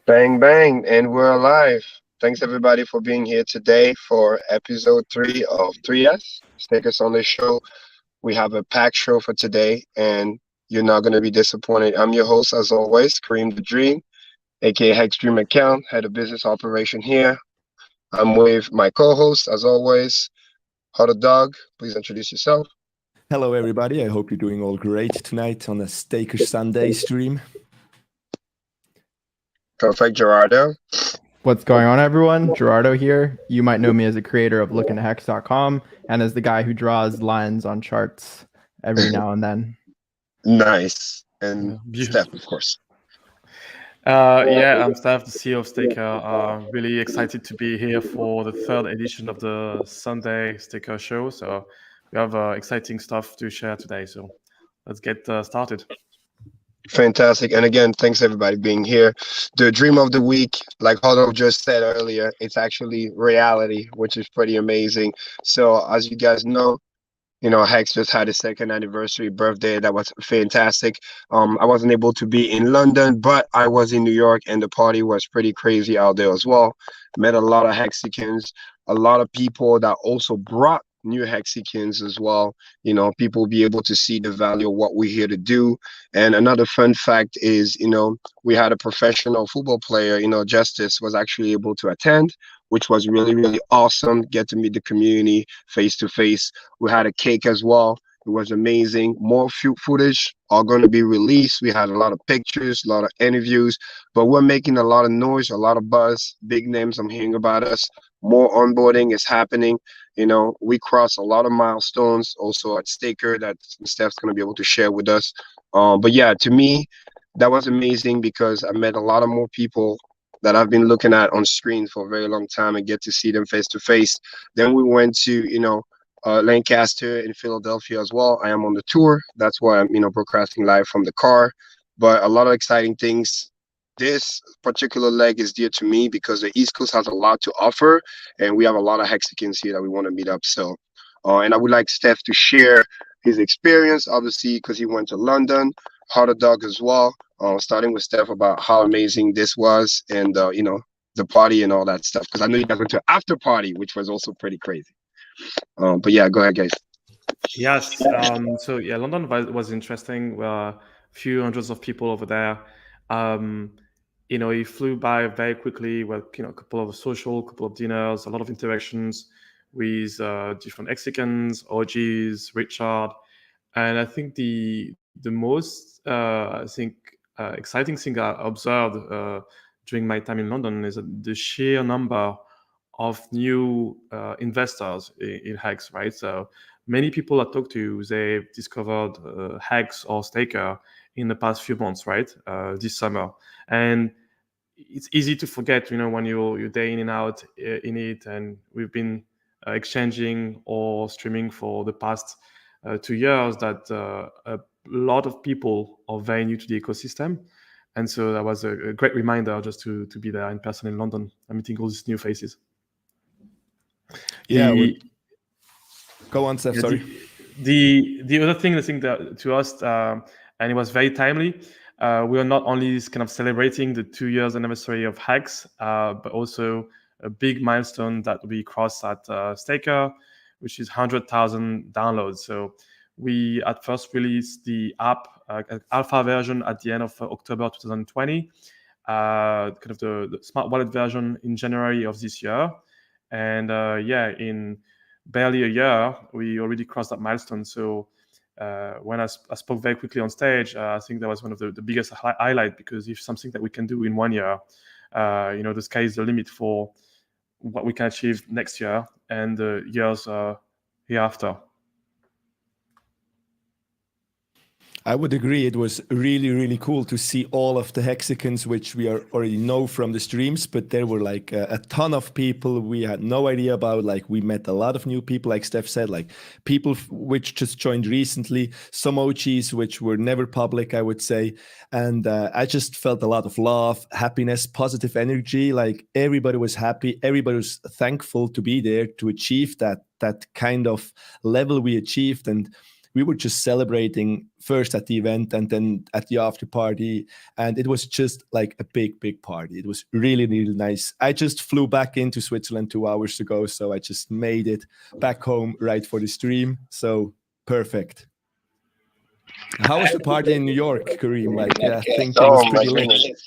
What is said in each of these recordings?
Bang, bang, and we're alive. Thanks everybody for being here today for episode 3 of 3S. Take us on the show. We have a packed show for today, and you're not going to be disappointed. I'm your host, as always, Kareem the Dream, aka Hex Dream Account, head of business operation here. I'm with my co host, as always, Huddle Dog. Please introduce yourself. Hello, everybody. I hope you're doing all great tonight on a Staker Sunday stream. Perfect, Gerardo. What's going on, everyone? Gerardo here. You might know me as the creator of LOOKINTOHEX.com and as the guy who draws lines on charts every now and then. Nice. And Steph, of course. I'm Steph, the CEO of Staker. Really excited to be here for the third edition of the Sunday Staker show. So we have exciting stuff to share today. So let's get started. Fantastic. And again, thanks everybody being here. The dream of the week, like Huddle just said earlier, it's actually reality, which is pretty amazing. So as you guys know, Hex just had his second anniversary birthday. That was fantastic. I wasn't able to be in London, but I was in New York, and the party was pretty crazy out there as well. Met a lot of Hexicans, a lot of people that also brought new Hexicans as well. People will be able to see the value of what we're here to do. And another fun fact is, we had a professional football player, Justice was actually able to attend, which was really, really awesome. Get to meet the community face to face. We had a cake as well. It was amazing. More footage are going to be released. We had a lot of pictures, a lot of interviews, but we're making a lot of noise, a lot of buzz. Big names I'm hearing about us. More onboarding is happening. We crossed a lot of milestones also at Staker that Steph's going to be able to share with us. But yeah, to me, that was amazing because I met a lot of more people that I've been looking at on screen for a very long time and get to see them face to face. Then we went to, Lancaster in Philadelphia as well. I am on the tour. That's why I'm, broadcasting live from the car. But a lot of exciting things. This particular leg is dear to me because the East Coast has a lot to offer, and we have a lot of Hexicans here that we want to meet up. So, and I would like Steph to share his experience, obviously, because he went to London, Harder Dog as well. Starting with Steph about how amazing this was and, the party and all that stuff. Because I know you guys went to after party, which was also pretty crazy. But yeah, go ahead, guys. Yes. London was interesting. A few hundreds of people over there. He flew by very quickly with, a couple of dinners, a lot of interactions with different Mexicans, OGs, Richard. And I think the most exciting thing I observed during my time in London is the sheer number of new investors in Hex, right? So many people I talked to, they've discovered Hex or Staker in the past few months, right? This summer. And it's easy to forget, when you're day in and out in it. And we've been exchanging or streaming for the past 2 years that a lot of people are very new to the ecosystem. And so that was a great reminder just to be there in person in London and meeting all these new faces. Yeah. Go on, Steph. Sorry. The other thing I think that to us, and it was very timely, we are not only kind of celebrating the 2 years anniversary of Hex, but also a big milestone that we crossed at Staker, which is 100,000 downloads. So we at first released the app alpha version at the end of October 2020, kind of the smart wallet version in January of this year. And in barely a year, we already crossed that milestone. So when I spoke very quickly on stage, I think that was one of the biggest highlight, because if something that we can do in 1 year, the sky is the limit for what we can achieve next year and the years hereafter. I would agree. It was really, really cool to see all of the Hexicans, which we already know from the streams, but there were like a ton of people we had no idea about. Like we met a lot of new people, like Steph said, like people which just joined recently, some OGs which were never public, I would say. And I just felt a lot of love, happiness, positive energy. Like everybody was happy. Everybody was thankful to be there to achieve that kind of level we achieved. And we were just celebrating first at the event and then at the after party. And it was just like a big party. It was really, really nice. I just flew back into Switzerland 2 hours ago. So I just made it back home right for the stream. So perfect. How was the party in New York, Kareem? Like, yeah, I think it was pretty lit.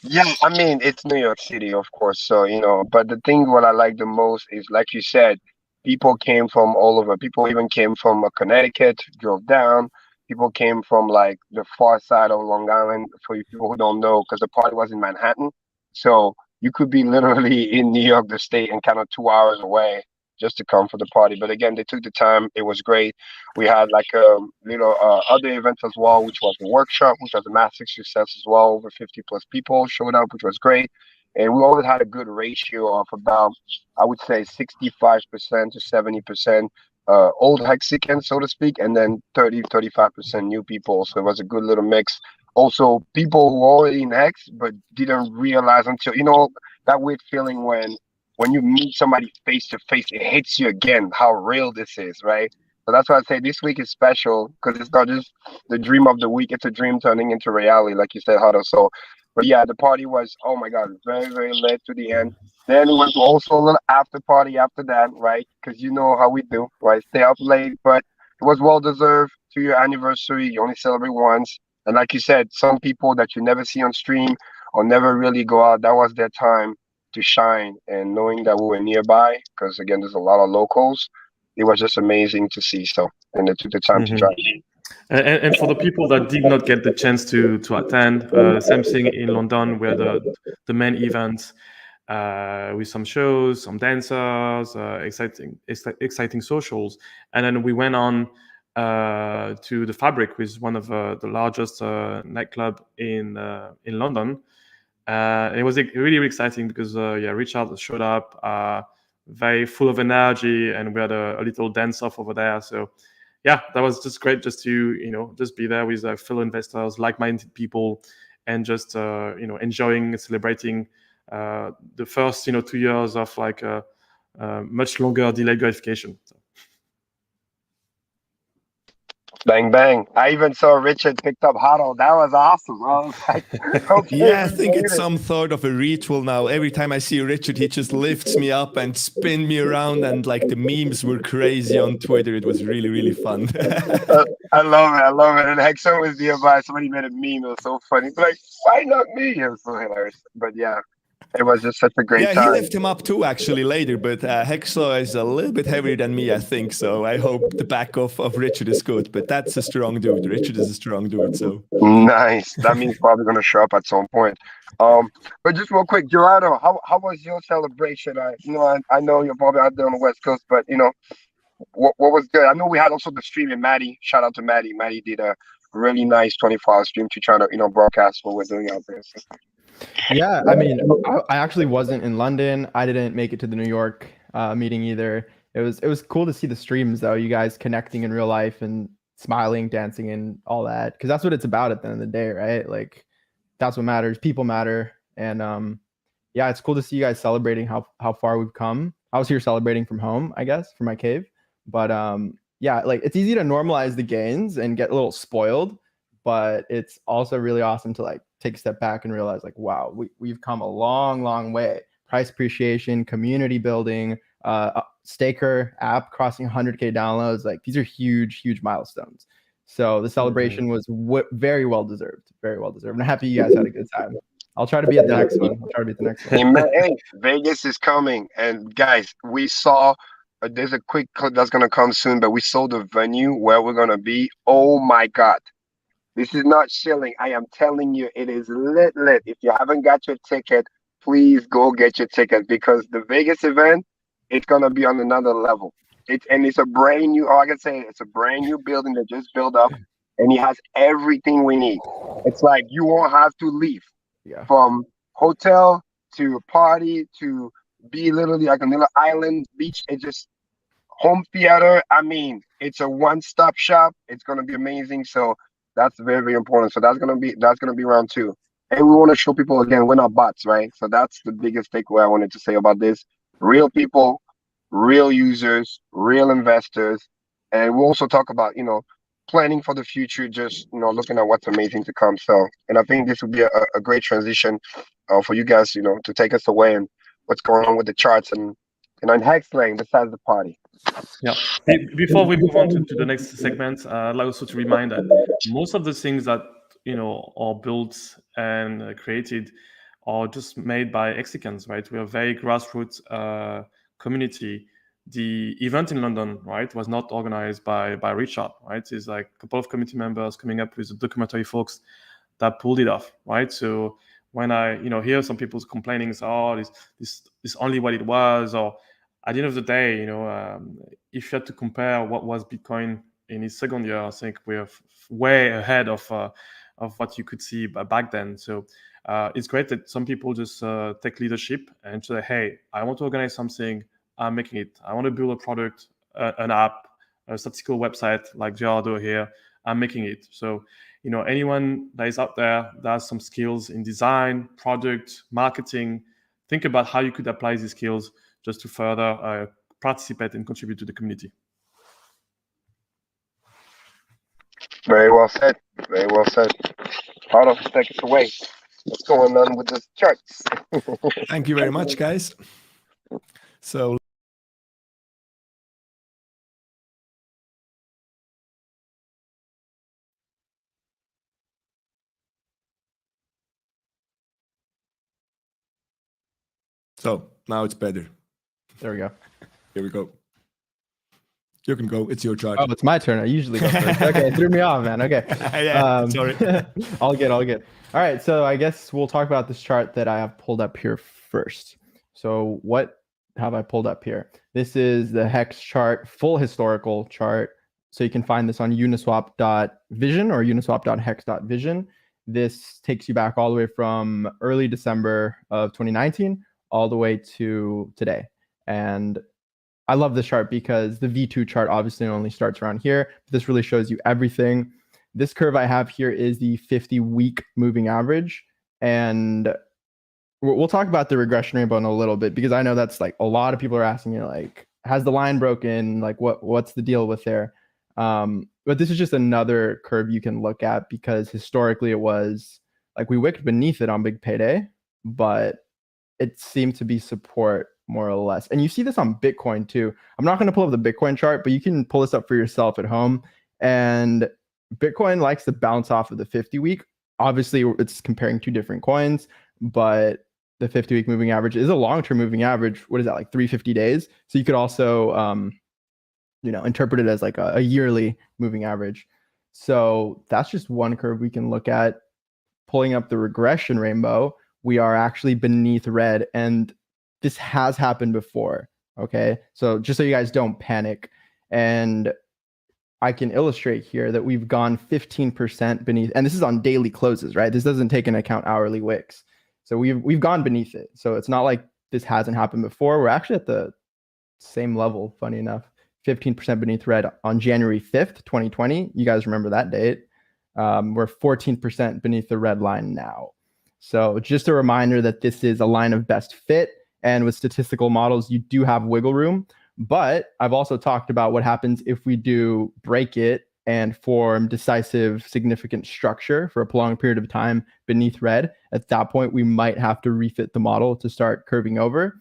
Yeah, I mean, it's New York City, of course. So, but the thing what I like the most is, like you said, people came from all over. People even came from Connecticut, drove down. People came from like the far side of Long Island, for you people who don't know, because the party was in Manhattan. So you could be literally in New York, the state, and kind of 2 hours away just to come for the party. But again, they took the time. It was great. We had like other events as well, which was a workshop, which was a massive success as well. Over 50 plus people showed up, which was great. And we always had a good ratio of about, I would say, 65% to 70% old Mexicans, so to speak, and then 35% new people. So it was a good little mix. Also, people who were already in Hex but didn't realize until, that weird feeling when you meet somebody face to face, it hits you again how real this is, right? So that's why I say this week is special, because it's not just the dream of the week, it's a dream turning into reality, like you said, Hado. So, but yeah, the party was, oh my God, very, very lit to the end. Then we went to also a little after party after that, right? Because you know how we do, right? Stay up late, but it was well deserved. 2-year anniversary, you only celebrate once. And like you said, some people that you never see on stream or never really go out, that was their time to shine. And knowing that we were nearby, because again, there's a lot of locals, it was just amazing to see. So, and they took the time to drive. And for the people that did not get the chance to attend, same thing in London, where the main event with some shows, some dancers, exciting socials, and then we went on to the Fabric, which is one of the largest nightclub in London. It was really, really exciting because Richard showed up, very full of energy, and we had a little dance off over there. So yeah, that was just great, just to just be there with fellow investors, like-minded people, and just enjoying, celebrating the first 2 years of like much longer delayed gratification. So. Bang bang! I even saw Richard picked up Hado. That was awesome. I was like, okay, yeah, I think it's some sort of a ritual now. Every time I see Richard, he just lifts me up and spin me around, and like the memes were crazy on Twitter. It was really, really fun. I love it. And Hexo was nearby. Somebody made a meme. It was so funny. Like, why not me? It was so hilarious. But yeah, it was just such a great time. Yeah, he lifted him up too, actually, later. But Hexo is a little bit heavier than me, I think. So I hope the back of Richard is good. But that's a strong dude. Richard is a strong dude. So nice. That means probably going to show up at some point. But just real quick, Gerardo, how was your celebration? I know you're probably out there on the West Coast, but what was good? I know we had also the stream in Maddie. Shout out to Maddie. Maddie did a really nice 24-hour stream to try to broadcast what we're doing out there. So. Yeah, I mean, I actually wasn't in London. I didn't make it to the New York meeting either. It was cool to see the streams though, you guys connecting in real life and smiling, dancing, and all that, because that's what it's about at the end of the day, right? Like that's what matters. People matter, and yeah, it's cool to see you guys celebrating how far we've come. I was here celebrating from home, I guess, from my cave, but yeah, like it's easy to normalize the gains and get a little spoiled, but it's also really awesome to like take a step back and realize like, wow, we've come a long way. Price appreciation, community building, Staker app crossing 100K downloads. Like these are huge milestones. So the celebration was very well deserved. Very well deserved. I'm happy you guys had a good time. I'll try to be at the next one. Hey, Vegas is coming. And guys, we saw, there's a quick clip that's going to come soon, but we saw the venue where we're going to be. Oh my God. This is not shilling. I am telling you, it is lit. If you haven't got your ticket, please go get your ticket, because the Vegas event, it's going to be on another level. It's a brand new, I can say it's a brand new building that just built up, and it has everything we need. It's like you won't have to leave. Yeah. From hotel to party to be literally like a little island beach. It's just home theater. I mean, it's a one-stop shop. It's going to be amazing. So that's very, very important. So that's gonna be round 2, and we want to show people again we're not bots, right? So that's the biggest takeaway I wanted to say about this: real people, real users, real investors, and we'll also talk about planning for the future, just looking at what's amazing to come. So, and I think this would be a great transition for you guys, to take us away and what's going on with the charts and on Hexlang besides the party. Yeah. Before we move on to the next segment, I'd like also to remind that most of the things that are built and created are just made by Mexicans, right? We are a very grassroots community. The event in London, right, was not organized by Richard, right? It's like a couple of community members coming up with the documentary folks that pulled it off, right? So when I hear some people complaining, this is only what it was, or at the end of the day, if you had to compare what was Bitcoin in its second year, I think we're way ahead of what you could see back then. So it's great that some people just take leadership and say, hey, I want to organize something, I'm making it. I want to build a product, an app, a statistical website like Gerardo here, I'm making it. So, anyone that is out there that has some skills in design, product, marketing, think about how you could apply these skills just to further participate and contribute to the community. Very well said. Very well said. Otto, take us away. What's going on with the charts? Thank you very much, guys. So now it's better. There we go. Here we go. You can go. It's your chart. Oh, it's my turn. I usually go first. Okay, it threw me off, man. Okay. Yeah, sorry. All good. All right. So I guess we'll talk about this chart that I have pulled up here first. So what have I pulled up here? This is the Hex chart, full historical chart. So you can find this on uniswap.vision or uniswap.hex.vision. This takes you back all the way from early December of 2019 all the way to today. And I love this chart because the V2 chart obviously only starts around here. But this really shows you everything. This curve I have here is the 50-week moving average. And we'll talk about the regression rainbow in a little bit, because I know that's like a lot of people are asking you, like, has the line broken? Like, what's the deal with there? But this is just another curve you can look at, because historically it was like we wicked beneath it on big payday, but it seemed to be support more or less. And you see this on Bitcoin too. I'm not going to pull up the Bitcoin chart, but you can pull this up for yourself at home. And Bitcoin likes to bounce off of the 50-week. Obviously, it's comparing two different coins, but the 50-week moving average is a long-term moving average. What is that, like 350 days? So you could also, interpret it as like a yearly moving average. So that's just one curve we can look at. Pulling up the regression rainbow, we are actually beneath red, and this has happened before. Okay, so just so you guys don't panic, and I can illustrate here that we've gone 15% beneath, and this is on daily closes, right? This doesn't take into account hourly wicks. So we've gone beneath it. So it's not like this hasn't happened before. We're actually at the same level, funny enough, 15% beneath red on January 5th, 2020. You guys remember that date? We're 14% beneath the red line now. So just a reminder that this is a line of best fit, and with statistical models, you do have wiggle room. But I've also talked about what happens if we do break it and form decisive, significant structure for a prolonged period of time beneath red. At that point, we might have to refit the model to start curving over.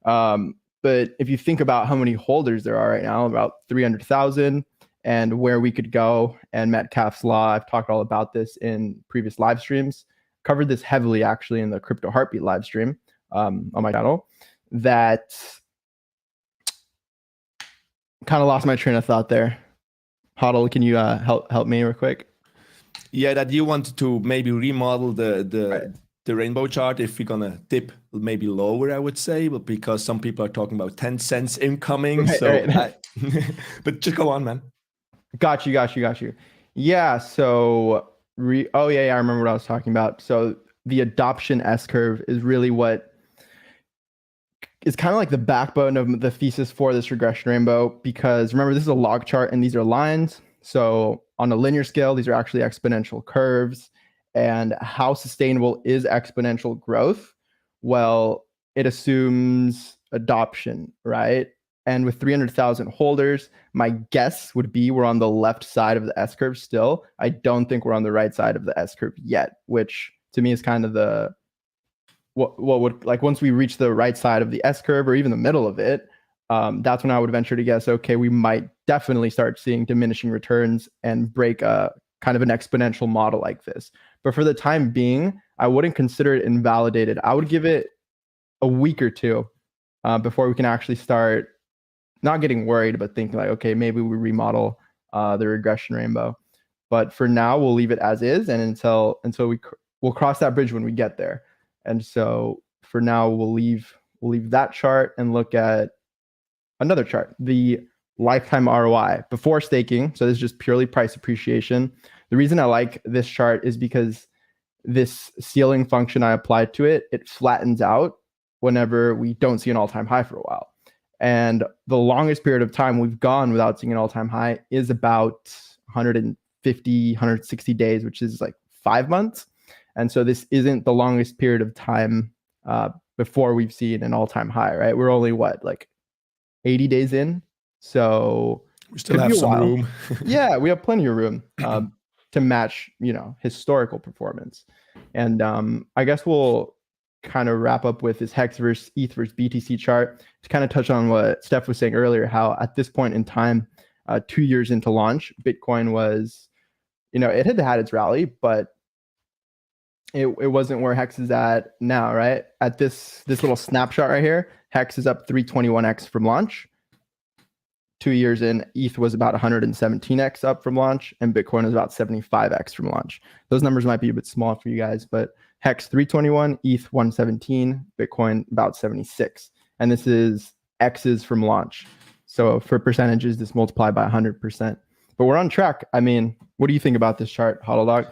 But if you think about how many holders there are right now, about 300,000, and where we could go, and Metcalfe's law, I've talked all about this in previous live streams, covered this heavily actually in the Crypto Heartbeat live stream on my channel, that kind of lost my train of thought there. Hodl, can you help me real quick? Yeah, that you wanted to maybe remodel the rainbow chart if we're gonna dip maybe lower, I would say, but because some people are talking about 10 cents incoming. But just go on, man. Got you. Yeah, so I remember what I was talking about. So the adoption S curve is really what is kind of like the backbone of the thesis for this regression rainbow, because remember, this is a log chart and these are lines. So on a linear scale, these are actually exponential curves. And how sustainable is exponential growth? Well, it assumes adoption, right? And with 300,000 holders, my guess would be we're on the left side of the S curve still. I don't think we're on the right side of the S curve yet, which to me is kind of the what would, like, once we reach the right side of the S curve or even the middle of it, that's when I would venture to guess, okay, we might definitely start seeing diminishing returns and break a kind of an exponential model like this. But for the time being, I wouldn't consider it invalidated. I would give it a week or two before we can actually start not getting worried, but thinking like, okay, maybe we remodel the regression rainbow. But for now, we'll leave it as is, and until we'll cross that bridge when we get there. And so for now, we'll leave that chart and look at another chart, the lifetime ROI before staking. So this is just purely price appreciation. The reason I like this chart is because this ceiling function I applied to it, it flattens out whenever we don't see an all-time high for a while. And the longest period of time we've gone without seeing an all-time high is about 150, 160 days, which is like 5 months. And so this isn't the longest period of time before we've seen an all-time high, right? We're only like 80 days in. So we still have some room. Yeah, we have plenty of room to match, historical performance. And I guess we'll kind of wrap up with this Hex versus ETH versus BTC chart to kind of touch on what Steph was saying earlier, how at this point in time, 2 years into launch, Bitcoin was, it had its rally, but it wasn't where Hex is at now, right? At this little snapshot right here, Hex is up 321x from launch. 2 years in, ETH was about 117x up from launch, and Bitcoin was about 75x from launch. Those numbers might be a bit small for you guys, but Hex 321, ETH 117, Bitcoin about 76. And this is X's from launch. So for percentages, this multiplied by 100%. But we're on track. I mean, what do you think about this chart, HODL?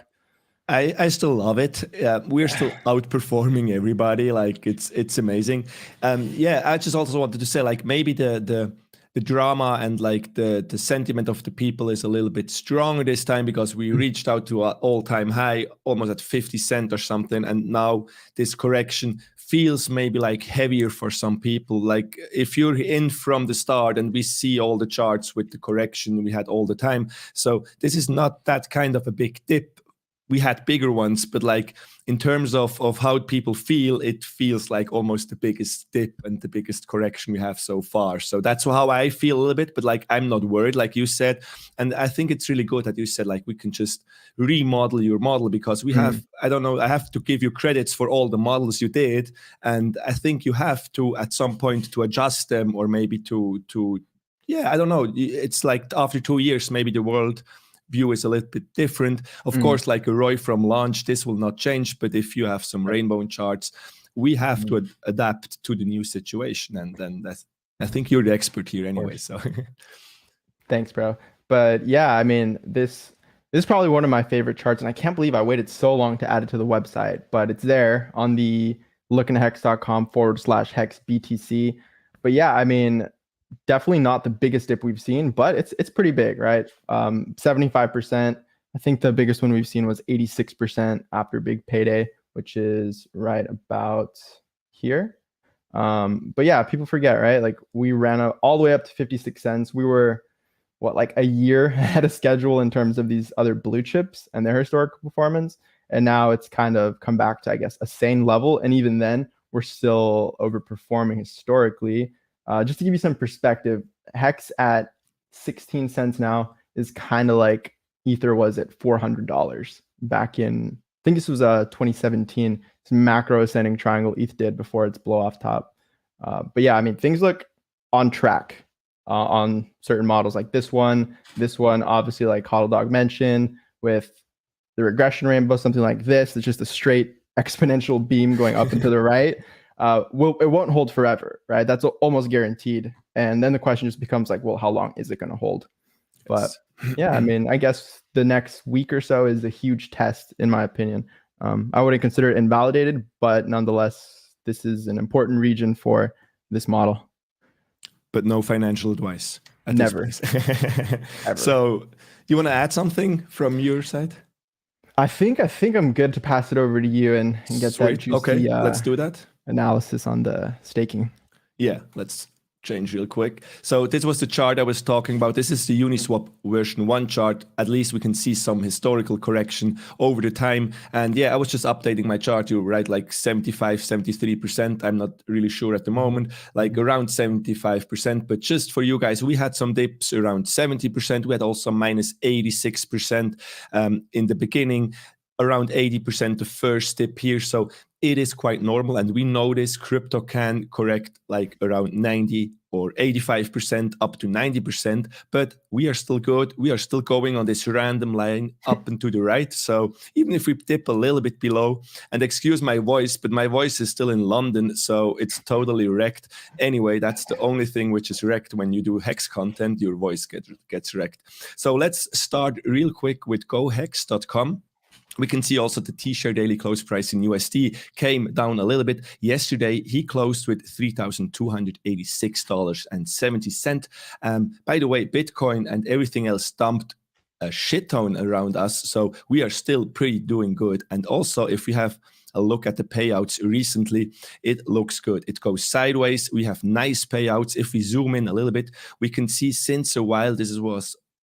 I still love it. We're still outperforming everybody. Like it's amazing. Yeah, I just also wanted to say, like, maybe the drama and like the sentiment of the people is a little bit stronger this time because we reached out to an all-time high almost at 50 cents or something, and now this correction feels maybe like heavier for some people. Like if you're in from the start, and we see all the charts with the correction we had all the time, so this is not that kind of a big dip. We had bigger ones, but like in terms of how people feel, it feels like almost the biggest dip and the biggest correction we have so far. So that's how I feel a little bit, but like I'm not worried, like you said. And I think it's really good that you said like we can just remodel your model, because we have, I don't know, I have to give you credits for all the models you did. And I think you have to at some point to adjust them, or maybe to yeah, I don't know. It's like after 2 years, maybe the world view is a little bit different. Of course, like a Roy from launch, this will not change. But if you have some rainbow charts, we have to adapt to the new situation. And then I think you're the expert here anyway. So thanks, bro. But yeah, I mean, this is probably one of my favorite charts, and I can't believe I waited so long to add it to the website, but it's there on the lookintohex.com/Hex BTC. But yeah, I mean, definitely not the biggest dip we've seen, but it's pretty big, right? 75%. I think the biggest one we've seen was 86% after big payday, which is right about here. But yeah, people forget, right? Like we ran all the way up to 56 cents. We were like a year ahead of schedule in terms of these other blue chips and their historical performance. And now it's kind of come back to, I guess, a sane level. And even then, we're still overperforming historically. Just to give you some perspective, Hex at 16 cents now is kind of like Ether was at $400 back in, I think this was 2017. This macro ascending triangle ETH did before its blow off top. But yeah, I mean, things look on track on certain models like this one, obviously, like HODL mentioned, with the regression rainbow, something like this. It's just a straight exponential beam going up and to the right. It won't hold forever, right? That's almost guaranteed. And then the question just becomes like, well, how long is it going to hold? But yeah, I mean, I guess the next week or so is a huge test, in my opinion. I wouldn't consider it invalidated, but nonetheless, this is an important region for this model. But no financial advice. Never. Ever. So, you want to add something from your side? I think I'm good to pass it over to you and get Sweet. that juicy, okay, let's do that. Analysis on the staking. Yeah, let's change real quick. So this was the chart I was talking about. This is the Uniswap version 1 chart. At least we can see some historical correction over the time. And yeah, I was just updating my chart. You're right, like 75, 73%. I'm not really sure at the moment, like around 75%. But just for you guys, we had some dips around 70%. We had also minus 86% in the beginning, around 80% the first dip here. So it is quite normal, and we know this crypto can correct like around 90 or 85% up to 90%, but we are still good. We are still going on this random line up and to the right. So even if we dip a little bit below, and excuse my voice, but my voice is still in London, so it's totally wrecked. Anyway, that's the only thing which is wrecked when you do hex content, your voice gets wrecked. So let's start real quick with gohex.com. We can see also the T-share daily close price in USD came down a little bit. Yesterday, he closed with $3,286.70. By the way, Bitcoin and everything else dumped a shit ton around us. So we are still pretty doing good. And also, if we have a look at the payouts recently, it looks good. It goes sideways. We have nice payouts. If we zoom in a little bit, we can see since a while,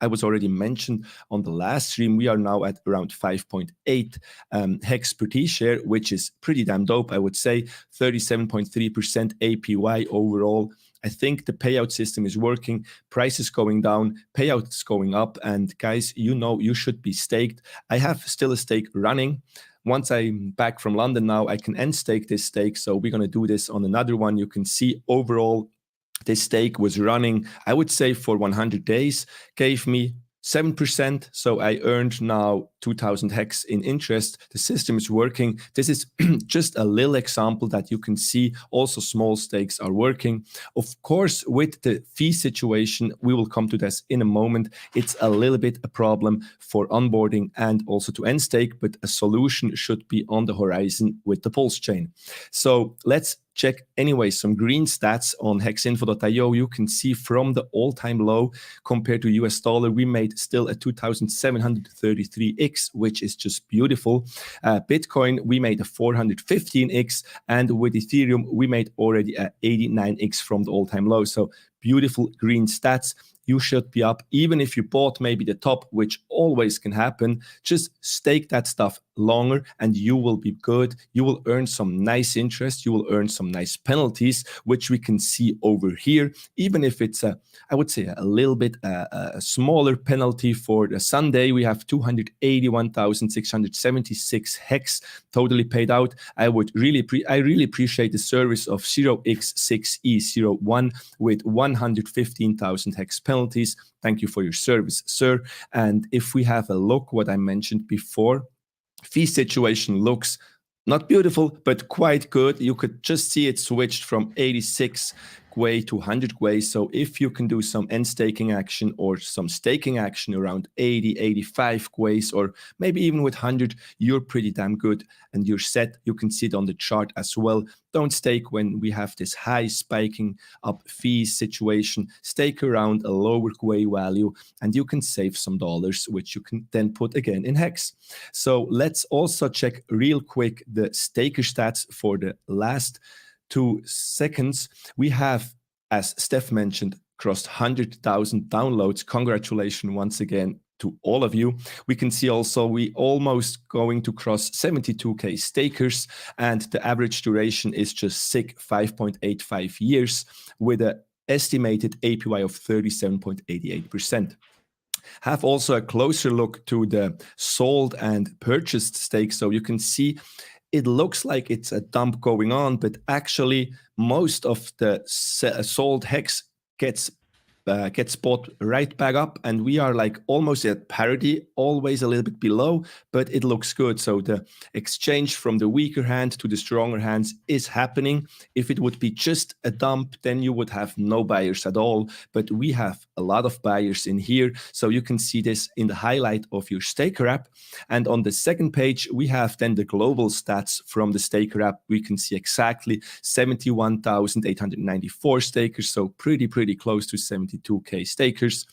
I was already mentioned on the last stream, we are now at around 5.8 hex per T-share, which is pretty damn dope, I would say. 37.3% APY overall. I think the payout system is working, prices going down, payouts going up, and guys, you know you should be staked. I have still a stake running. Once I'm back from London now, I can end stake this stake, so we're going to do this on another one. You can see overall, this stake was running, I would say, for 100 days, gave me 7%. So I earned now 2,000 hex in interest. The system is working. This is just a little example that you can see also small stakes are working. Of course, with the fee situation, we will come to this in a moment. It's a little bit a problem for onboarding and also to end stake, but a solution should be on the horizon with the Pulse chain. So let's check anyway some green stats on hexinfo.io. You can see from the all-time low compared to US dollar, we made still a 2,733x, which is just beautiful. Bitcoin, we made a 415x, and with Ethereum, we made already a 89x from the all-time low. So beautiful green stats. You should be up, even if you bought maybe the top, which always can happen. Just stake that stuff longer and you will be good. You will earn some nice interest. You will earn some nice penalties, which we can see over here. Even if it's I would say a little bit a smaller penalty for the Sunday, we have 281,676 hex totally paid out. I really appreciate the service of 0x6E01 with 115,000 hex penalties. Thank you for your service, sir. And if we have a look what I mentioned before, fee situation looks not beautiful, but quite good. You could just see it switched from 86 GUI to 100 GUI. So if you can do some end staking action or some staking action around 80, 85 GUIs, or maybe even with 100, you're pretty damn good and you're set. You can see it on the chart as well. Don't stake when we have this high spiking up fees situation. Stake around a lower GUI value and you can save some dollars, which you can then put again in hex. So let's also check real quick the staker stats for the last 2 seconds. We have, as Steph mentioned, crossed 100,000 downloads. Congratulations once again to all of you. We can see also we almost going to cross 72K stakers, and the average duration is just sick 5.85 years with an estimated APY of 37.88%. Have also a closer look to the sold and purchased stakes. So you can see it looks like it's a dump going on, but actually most of the sold hex gets bought right back up, and we are like almost at parity, always a little bit below, but it looks good. So the exchange from the weaker hand to the stronger hands is happening. If it would be just a dump, then you would have no buyers at all, but we have a lot of buyers in here. So you can see this in the highlight of your staker app. And on the second page, we have then the global stats from the staker app. We can see exactly 71,894 stakers, so pretty close to 72K stakers.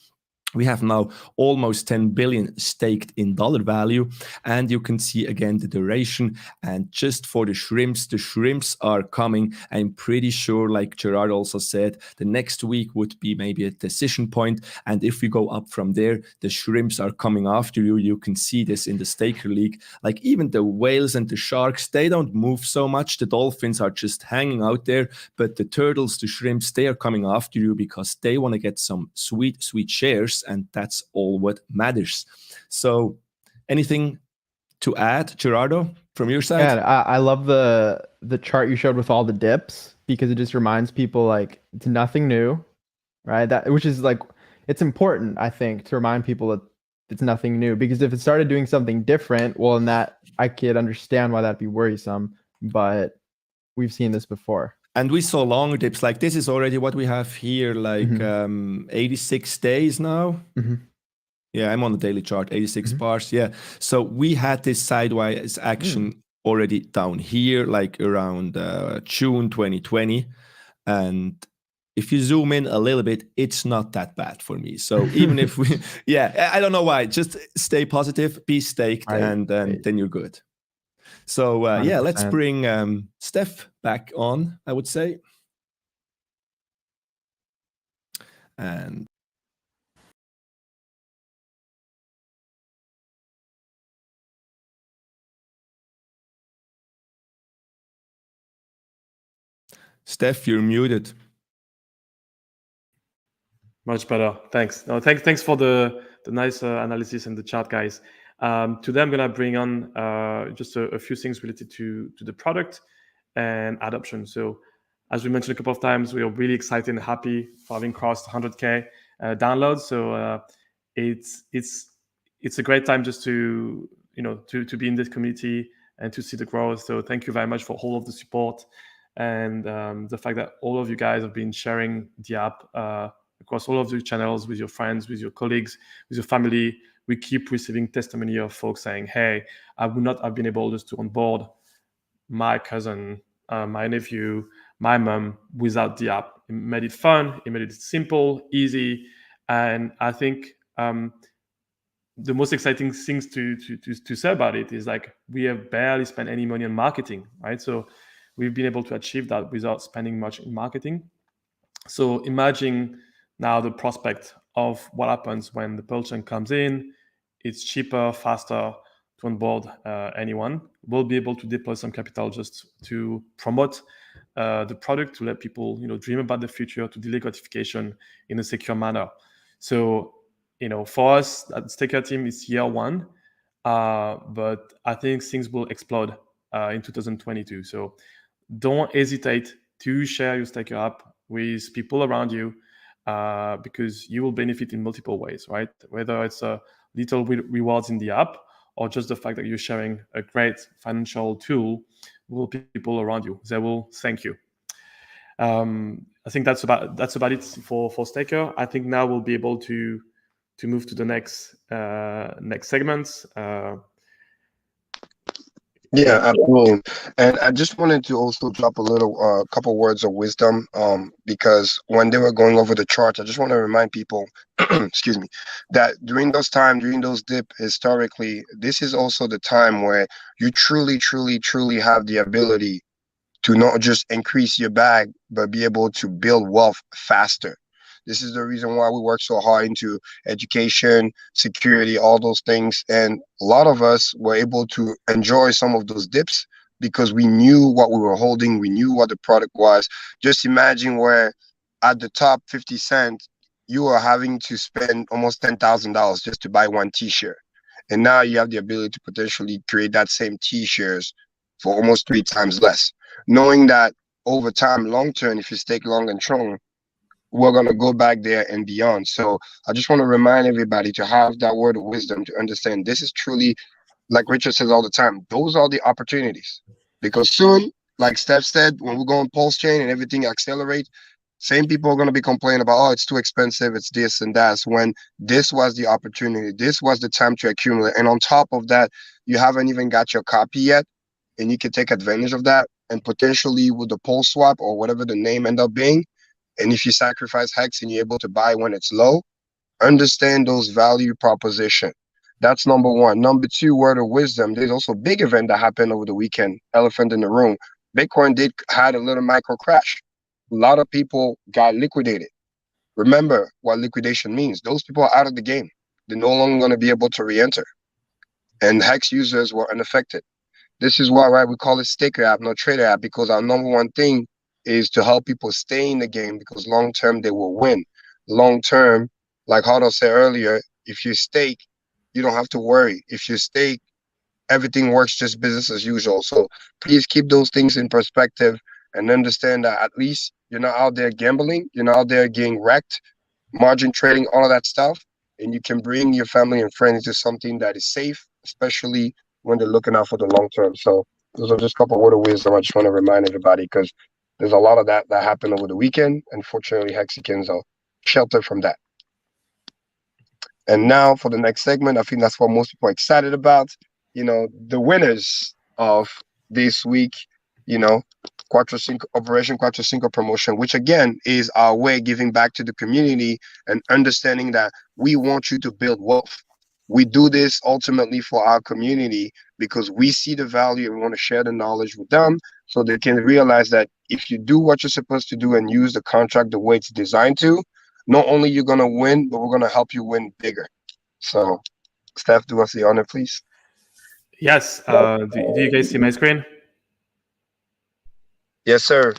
We have now almost 10 billion staked in dollar value, and you can see again the duration. And just for the shrimps are coming. I'm pretty sure, like Gerard also said, the next week would be maybe a decision point. And if we go up from there, the shrimps are coming after you. You can see this in the Staker League. Like even the whales and the sharks, they don't move so much. The dolphins are just hanging out there, but the turtles, the shrimps, they are coming after you because they want to get some sweet shares. And that's all what matters. So anything to add, Gerardo, from your side? Yeah, I love the chart you showed with all the dips, because it just reminds people like it's nothing new, right? That, which is like, it's important, I think, to remind people that it's nothing new, because if it started doing something different, well, in that I could understand why that'd be worrisome, but we've seen this before. And we saw longer dips. Like this is already what we have here, like 86 days now. Yeah, I'm on the daily chart, 86 bars. Yeah. So we had this sideways action already down here, like around June 2020. And if you zoom in a little bit, it's not that bad for me. So even if we, yeah, I don't know why. Just stay positive, be staked, and then you're good. So yeah, let's bring Steph back on, I would say. And Steph, you're muted. Much better. Thanks. No, thanks for the nice analysis and the chart, guys. Today I'm gonna bring on just a few things related to the product and adoption. So as we mentioned a couple of times, we are really excited and happy for having crossed 100K downloads. So it's a great time just to to be in this community and to see the growth. So thank you very much for all of the support and the fact that all of you guys have been sharing the app across all of your channels with your friends, with your colleagues, with your family. We keep receiving testimony of folks saying, hey, I would not have been able just to onboard my cousin, my nephew, my mom without the app. It made it fun, it made it simple, easy. And I think the most exciting things to say about it is like we have barely spent any money on marketing, right? So we've been able to achieve that without spending much in marketing. So imagine now the prospect of what happens when the Pearl chain comes in. It's cheaper, faster to onboard anyone. We'll be able to deploy some capital just to promote the product, to let people dream about the future, to delay gratification in a secure manner. So for us, the Staker team is year one, but I think things will explode in 2022. So don't hesitate to share your Staker app with people around you, because you will benefit in multiple ways, right? Whether it's a little rewards in the app or just the fact that you're sharing a great financial tool with people around you. They will thank you. I think that's about it for Staker. I think now we'll be able to move to the next segments. Yeah, absolutely. And I just wanted to also drop a little couple words of wisdom, because when they were going over the charts, I just want to remind people, excuse me, that during those dip historically, this is also the time where you truly have the ability to not just increase your bag, but be able to build wealth faster. This is the reason why we work so hard into education, security, all those things. And a lot of us were able to enjoy some of those dips because we knew what we were holding. We knew what the product was. Just imagine where at the top 50 cents, you are having to spend almost $10,000 just to buy one t-shirt. And now you have the ability to potentially create that same t-shirts for almost 3 times less. Knowing that over time, long term, if you stake long and strong, we're going to go back there and beyond. So I just want to remind everybody to have that word of wisdom, to understand this is truly, like Richard says all the time, those are the opportunities. Because soon, like Steph said, when we go on Pulse Chain and everything accelerates, same people are going to be complaining about, oh, it's too expensive, it's this and that. When this was the opportunity, this was the time to accumulate. And on top of that, you haven't even got your copy yet, and you can take advantage of that. And potentially with the Pulse swap or whatever the name end up being, and if you sacrifice Hex and you're able to buy when it's low, Understand those value proposition. That's number one. Number two, word of wisdom. There's also a big event that happened over the weekend. Elephant in the room. Bitcoin had a little micro crash. A lot of people got liquidated. Remember what liquidation means. Those people are out of the game. They're no longer going to be able to re-enter. And Hex users were unaffected. This is why, right, we call it staker app, not trader app, because our number one thing is to help people stay in the game, because long term they will win. Long term, like Hardo said earlier, if you stake, you don't have to worry. If you stake, everything works just business as usual. So please keep those things in perspective and understand that at least you're not out there gambling, you're not out there getting wrecked, margin trading, all of that stuff, and you can bring your family and friends to something that is safe, especially when they're looking out for the long term. So those are just a couple of word of wisdom I just want to remind everybody, because there's a lot of that happened over the weekend. Unfortunately, Hexicans are sheltered from that. And now for the next segment, I think that's what most people are excited about. The winners of this week, Operation CUATRO CINCO promotion, which again is our way of giving back to the community and understanding that we want you to build wealth. We do this ultimately for our community because we see the value and we want to share the knowledge with them so they can realize that if you do what you're supposed to do and use the contract the way it's designed to, not only you're going to win, but we're going to help you win bigger. So, Steph, do us the honor, please. Yes. Do you guys see my screen? Yes, sir.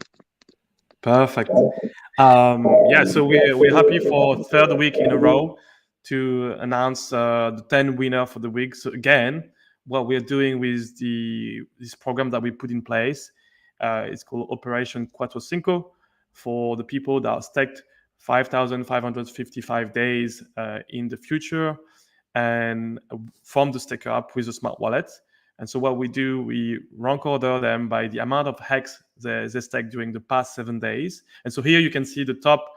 Perfect. Yeah, so we're happy for third week in a row to announce the 10 winner for the week. So again, what we're doing with this program that we put in place, it's called Operation CUATRO CINCO for the people that are staked 5,555 days in the future, and from the staker app with a smart wallet. And so what we do, we rank order them by the amount of hex they staked during the past 7 days. And so here you can see the top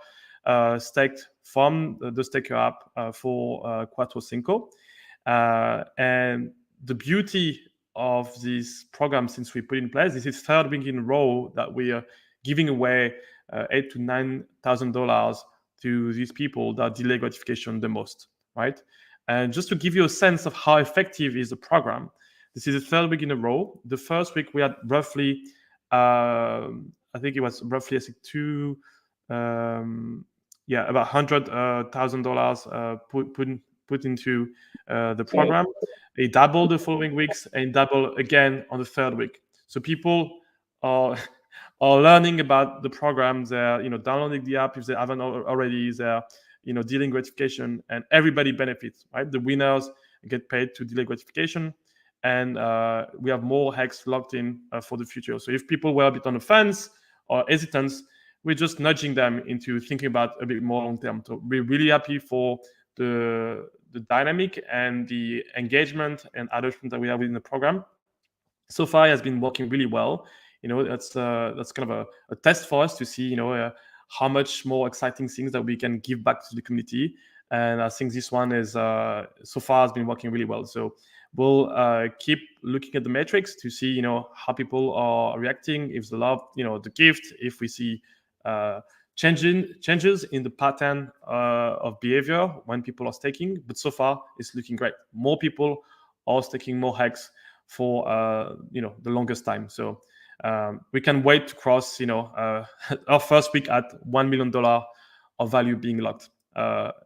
staked from the staker app for CUATRO CINCO. And the beauty of this program, since we put in place, this is third week in a row that we are giving away $8,000 to $9,000 to these people that delay gratification the most, right? And just to give you a sense of how effective is the program, this is the third week in a row. The first week we had roughly, I think it was roughly about $100,000 put into the program. It doubled the following weeks and doubled again on the third week. So people are learning about the program. They're downloading the app if they haven't already. They're delaying gratification, and everybody benefits, right? The winners get paid to delay gratification, and we have more hex locked in for the future. So if people were a bit on the fence or hesitant, we're just nudging them into thinking about a bit more long term. So we're really happy for the dynamic and the engagement and adoption that we have within the program. So far, it has been working really well. That's kind of a test for us to see how much more exciting things that we can give back to the community. And I think this one is so far has been working really well. So we'll keep looking at the metrics to see how people are reacting, if they love the gift, if we see changes in the pattern of behavior when people are staking. But so far it's looking great. More people are staking more hex for the longest time. So we can wait to cross our first week at $1 million of value being locked.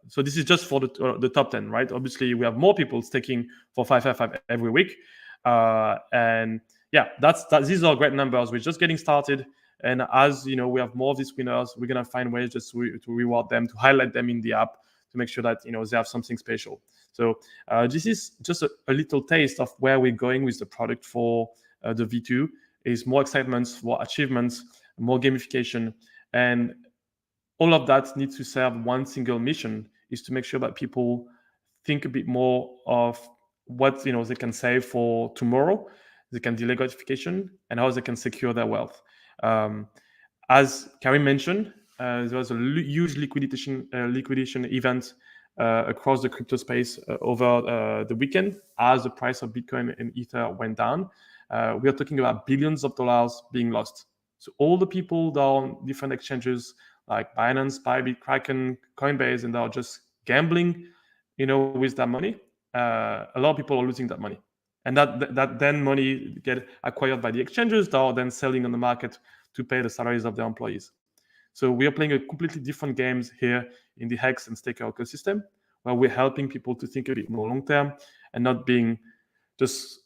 So this is just for the top 10, right? Obviously, we have more people staking for 555 every week, and yeah, these are great numbers. We're just getting started, and as we have more of these winners, we're gonna find ways just to reward them, to highlight them in the app, to make sure that they have something special. So this is just a little taste of where we're going with the product for the V2. Is more excitement, more achievements, more gamification, and all of that needs to serve one single mission, is to make sure that people think a bit more of what they can save for tomorrow, they can delay gratification, and how they can secure their wealth. As Karim mentioned, there was a huge liquidation event across the crypto space over the weekend as the price of Bitcoin and Ether went down. We are talking about billions of dollars being lost. So all the people that are on different exchanges like Binance, Bybit, Kraken, Coinbase, and they are just gambling, with that money, a lot of people are losing that money. And that then money get acquired by the exchanges that are then selling on the market to pay the salaries of their employees. So we are playing a completely different games here in the Hex and Staker ecosystem, where we're helping people to think a bit more long term and not being just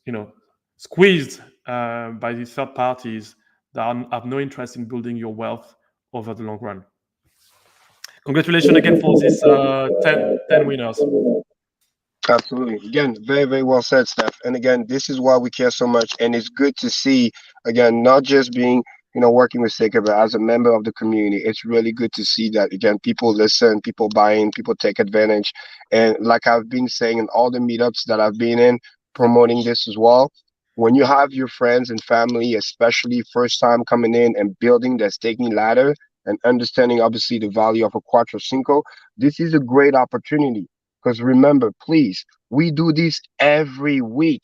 squeezed by the third parties that have no interest in building your wealth over the long run. Congratulations again for this 10 winners. Absolutely. Again, very, very well said, Steph. And again, this is why we care so much. And it's good to see, again, not just being, working with Staker, but as a member of the community, it's really good to see that, again, people listen, people buy in, people take advantage. And like I've been saying in all the meetups that I've been in, promoting this as well, when you have your friends and family, especially first time coming in and building their staking ladder and understanding, obviously, the value of a CUATRO CINCO, this is a great opportunity. Because remember, please, we do this every week.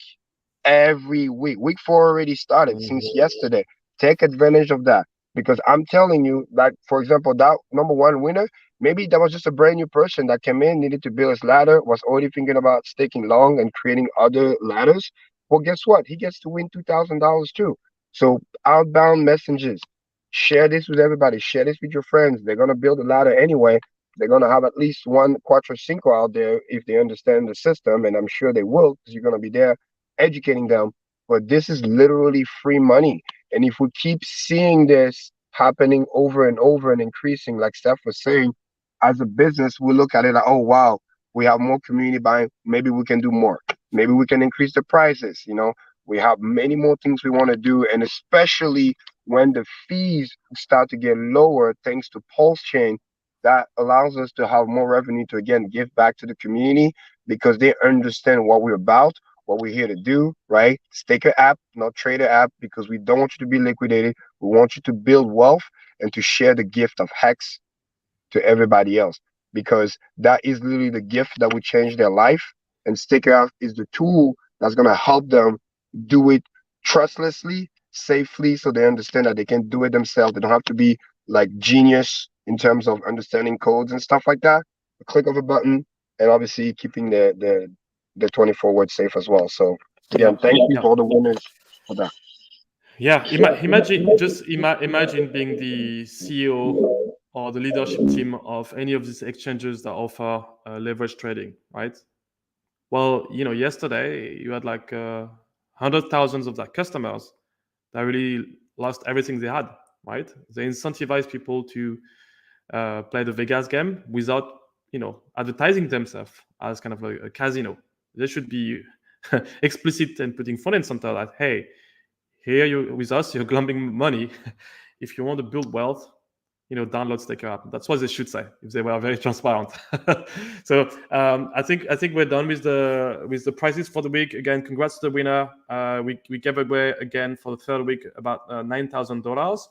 Every week. Week 4 already started since yesterday. Take advantage of that. Because I'm telling you, like, for example, that number 1 winner, maybe that was just a brand new person that came in, needed to build his ladder, was already thinking about staking long and creating other ladders. Well, guess what? He gets to win $2,000 too. So outbound messages. Share this with everybody. Share this with your friends. They're going to build a ladder anyway. They're going to have at least one CUATRO CINCO out there if they understand the system, and I'm sure they will because you're going to be there educating them. But this is literally free money. And if we keep seeing this happening over and over and increasing, like Steph was saying, as a business, we look at it like, oh, wow, we have more community buying. Maybe we can do more. Maybe we can increase the prices. We have many more things we want to do. And especially when the fees start to get lower, thanks to Pulse Chain, that allows us to have more revenue to, again, give back to the community because they understand what we're about, what we're here to do, right? Staker app, not trader app, because we don't want you to be liquidated. We want you to build wealth and to share the gift of Hex to everybody else, because that is literally the gift that will change their life. And Staker app is the tool that's going to help them do it trustlessly, safely, so they understand that they can do it themselves. They don't have to be like genius in terms of understanding codes and stuff like that. A click of a button, and obviously keeping the 24 words safe as well. So again, thank you for all the winners for that. Yeah, imagine being the CEO or the leadership team of any of these exchanges that offer leverage trading, right? Well, yesterday you had like 100,000 of their customers that really lost everything they had, right? They incentivize people to play the Vegas game without, advertising themselves as kind of a casino. They should be explicit and putting front and center that, hey, here you with us, you're gambling money. If you want to build wealth, download Staker app. That's what they should say if they were very transparent. So I think we're done with the prizes for the week. Again, congrats to the winner. We gave away again for the 3rd week about $9,000,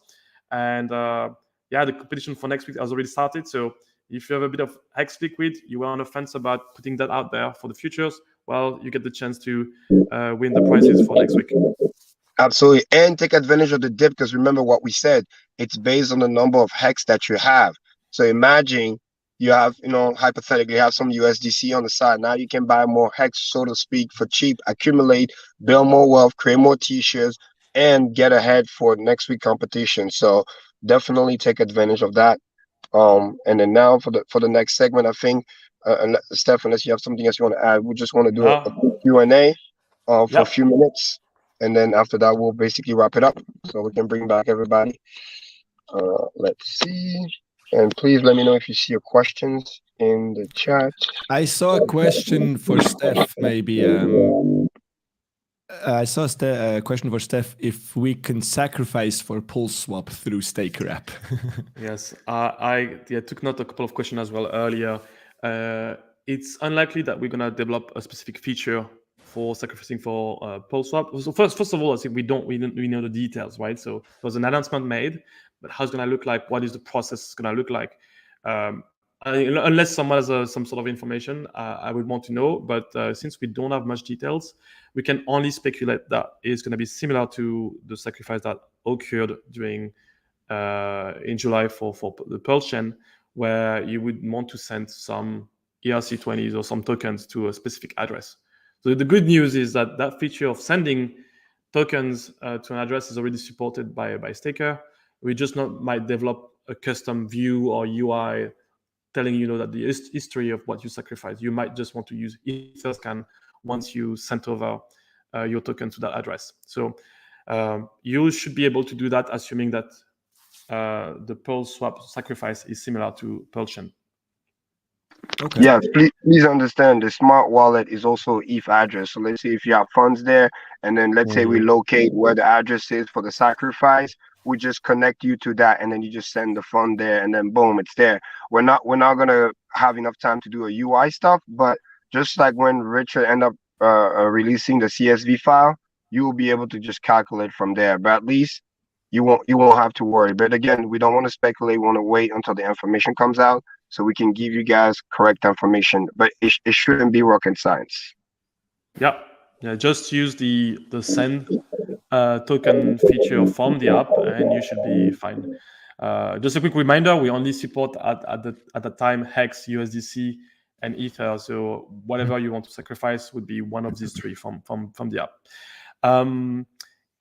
and the competition for next week has already started. So if you have a bit of Hex liquid, you were on the fence about putting that out there for the futures, well, you get the chance to win the prizes for next week. Absolutely. And take advantage of the dip, because remember what we said, it's based on the number of Hex that you have. So imagine you have, hypothetically, you have some USDC on the side. Now you can buy more Hex, so to speak, for cheap, accumulate, build more wealth, create more t-shirts, and get ahead for next week competition. So definitely take advantage of that. And then now for the next segment, I think, Steph, unless you have something else you want to add, we just want to do a quick Q&A for a few minutes. And then after that, we'll basically wrap it up so we can bring back everybody. Let's see. And please let me know if you see your questions in the chat. I saw a question for Steph, maybe. I saw a question for Steph, if we can sacrifice for Pulse Swap through Staker app. Yes, I took note a couple of questions as well earlier. It's unlikely that we're going to develop a specific feature for sacrificing for Pulse Swap. So first of all, I think we know the details, right? So there was an announcement made, but how's it going to look like? What is the process going to look like? Unless someone has some sort of information, I would want to know. But since we don't have much details, we can only speculate that it's going to be similar to the sacrifice that occurred during in July for the Pulse chain, where you would want to send some ERC20s or some tokens to a specific address. So the good news is that that feature of sending tokens to an address is already supported by Staker. We just might develop a custom view or UI telling that the history of what you sacrificed. You might just want to use Etherscan once you sent over your token to that address. So you should be able to do that, assuming that the Pearl swap sacrifice is similar to Pearl chain. Okay. Yeah, please understand the smart wallet is also ETH address. So let's say if you have funds there, and then let's say we locate where the address is for the sacrifice, we just connect you to that, and then you just send the fund there, and then boom, it's there. We're not gonna have enough time to do a UI stuff, but just like when Richard end up releasing the CSV file, you will be able to just calculate from there. But at least you won't have to worry. But again, we don't want to speculate. We want to wait until the information comes out so we can give you guys correct information. But it shouldn't be rocket science. Yeah, just use the send token feature from the app, and you should be fine. Just a quick reminder: we only support at the time Hex, USDC, and Ether. So whatever you want to sacrifice would be one of these three from the app.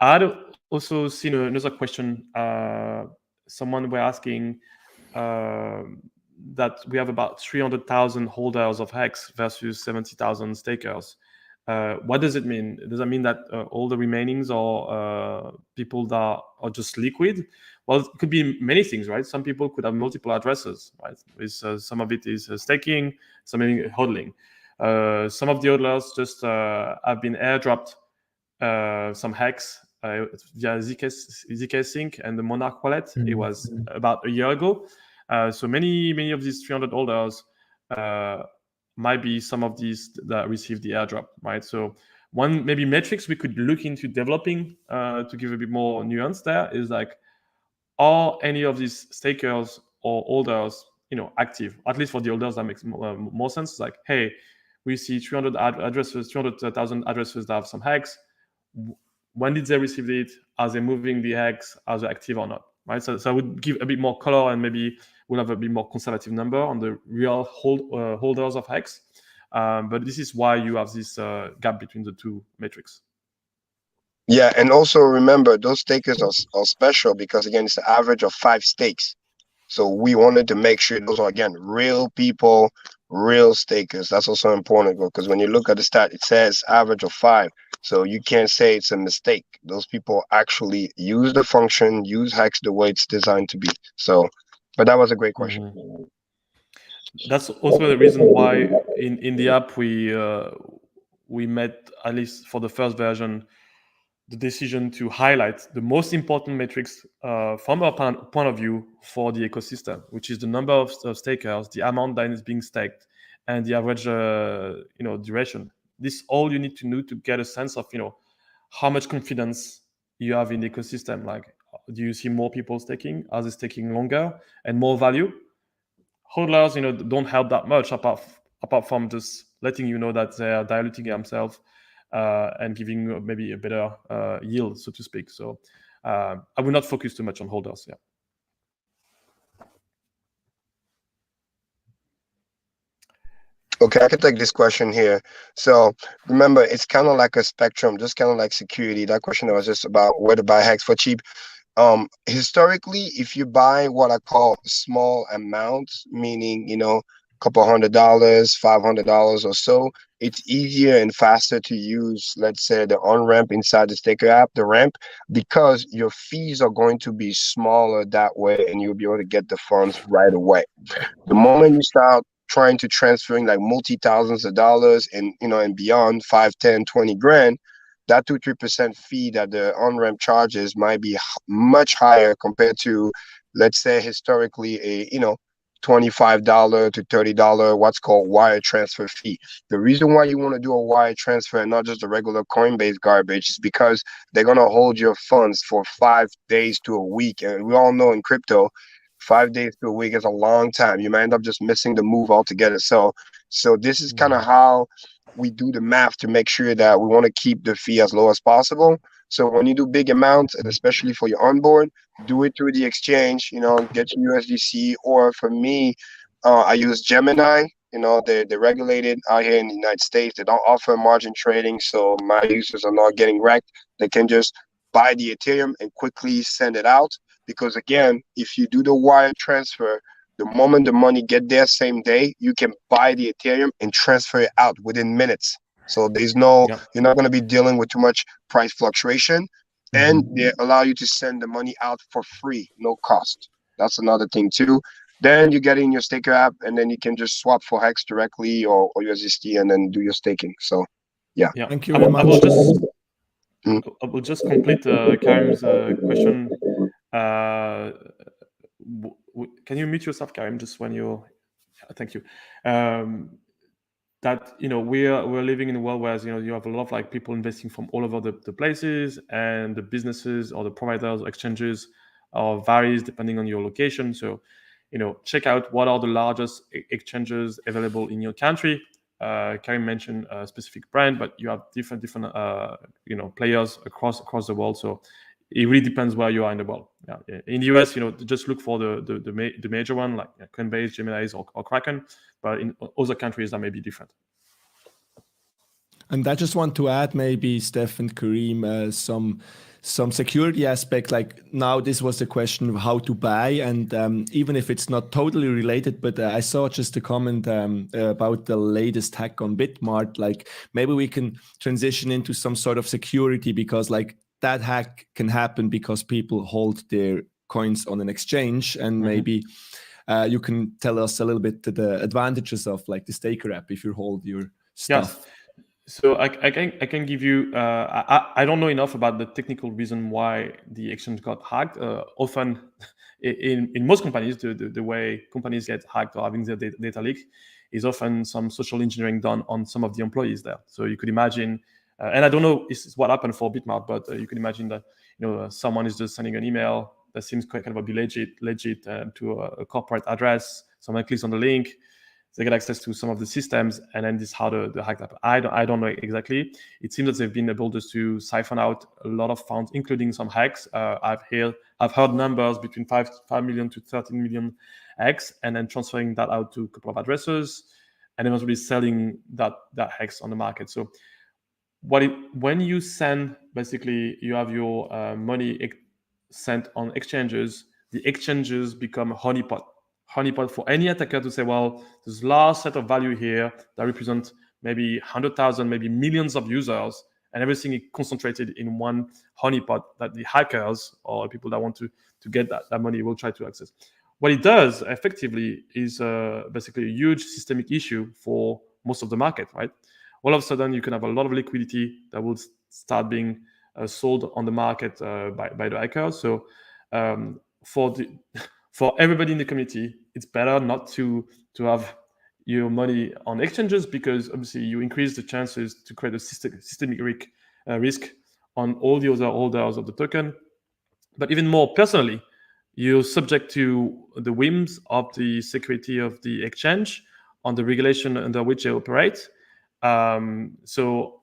I had also seen another question. Someone were asking that we have about 300,000 holders of Hex versus 70,000 stakers. What does it mean? Does that mean that all the remainings are people that are just liquid? Well, it could be many things, right? Some people could have multiple addresses, right? Some of it is staking, some of it hodling. Some of the hodlers just have been airdropped some Hex via ZK Sync and the Monarch wallet. It was about a year ago. So many of these 300 holders might be some of these that received the airdrop, right? So one maybe metrics we could look into developing to give a bit more nuance there is like, are any of these stakers or holders, active? At least for the holders, that makes more sense. Like, hey, we see 300,000 addresses that have some Hex. When did they receive it? Are they moving the Hex? Are they active or not? Right. So I would give a bit more color, and maybe we'll have a bit more conservative number on the real holders of Hex. But this is why you have this gap between the two metrics. Yeah, and also remember those stakers are special because again it's the average of 5 stakes. So we wanted to make sure those are again real people, real stakers. That's also important because when you look at the stat, it says average of 5. So you can't say it's a mistake. Those people actually use the function, use Hex the way it's designed to be. So, but that was a great question. That's also the reason why in the app we made, at least for the first version, the decision to highlight the most important metrics from our point of view for the ecosystem, which is the number of stakers, the amount that is being staked, and the average duration. This all you need to know to get a sense of how much confidence you have in the ecosystem. Like, do you see more people staking? Are they staking longer and more value? Hodlers, don't help that much apart from just letting you know that they are diluting themselves and giving maybe a better yield, so to speak. So I will not focus too much on holders. Yeah. Okay, I can take this question here. So remember, it's kind of like a spectrum, just kind of like security. That question was just about where to buy Hex for cheap. Historically, if you buy what I call small amounts, meaning couple $100, $500 or so, it's easier and faster to use, let's say, the on-ramp inside the Staker app, the ramp, because your fees are going to be smaller that way, and you'll be able to get the funds right away. The moment you start trying to transferring like multi-thousands of dollars and and beyond 5, 10, 20 grand, that 2-3% fee that the on-ramp charges might be much higher compared to, let's say, historically a $25 to $30 what's called wire transfer fee. The reason why you want to do a wire transfer and not just the regular Coinbase garbage is because they're going to hold your funds for 5 days to a week, and we all know in crypto 5 days to a week is a long time. You might end up just missing the move altogether. So this is kind of how we do the math to make sure that we want to keep the fee as low as possible. So when you do big amounts, and especially for your onboard, do it through the exchange, get your USDC, or for me, I use Gemini. You know, they're regulated out here in the United States. They don't offer margin trading, so my users are not getting wrecked. They can just buy the Ethereum and quickly send it out. Because again, if you do the wire transfer, the moment the money get there same day, you can buy the Ethereum and transfer it out within minutes. So there's no, you're not going to be dealing with too much price fluctuation, and they allow you to send the money out for free, no cost. That's another thing too. Then you get in your staker app, and then you can just swap for Hex directly or USDT, and then do your staking. So, yeah. Thank you very much. I will just complete Karim's question. Can you mute yourself, Karim, just when you're? Thank you. That we're living in a world where you have a lot of like people investing from all over the places, and the businesses or the providers or exchanges varies depending on your location. So check out what are the largest exchanges available in your country. Karim mentioned a specific brand, but you have different players across the world. So it really depends where you are in the world. In the US, just look for the major one like Coinbase, Gemini, or Kraken. But in other countries, that may be different. And I just want to add, maybe Steph and Karim, some security aspect. Like now, this was a question of how to buy, and even if it's not totally related, but I saw just a comment about the latest hack on Bitmart. Like maybe we can transition into some sort of security, because like that hack can happen because people hold their coins on an exchange, and maybe you can tell us a little bit the advantages of like the staker app if you hold your stuff. Yes. So I can give you. I don't know enough about the technical reason why the exchange got hacked. Often, in most companies, the way companies get hacked or having their data leak is often some social engineering done on some of the employees there. So you could imagine, and I don't know this is what happened for Bitmart, but you can imagine that someone is just sending an email that seems quite kind of a legit to a corporate address. Someone clicks on the link. They get access to some of the systems, and then this is how the hack happened. I don't know exactly. It seems that they've been able just to siphon out a lot of funds, including some hacks. I've heard numbers between 5 million to 13 million hacks, and then transferring that out to a couple of addresses, and eventually selling that hacks on the market. So when you send, basically you have your money sent on exchanges, the exchanges become a honeypot for any attacker to say, well, there's a large set of value here that represents maybe 100,000, maybe millions of users, and everything is concentrated in one honeypot that the hackers or people that want to get that money will try to access. What it does effectively is basically a huge systemic issue for most of the market, right? All of a sudden, you can have a lot of liquidity that will start being sold on the market by the hackers. So for everybody in the community, it's better not to have your money on exchanges, because obviously you increase the chances to create a systemic risk on all the other holders of the token. But even more personally, you're subject to the whims of the security of the exchange on the regulation under which they operate. So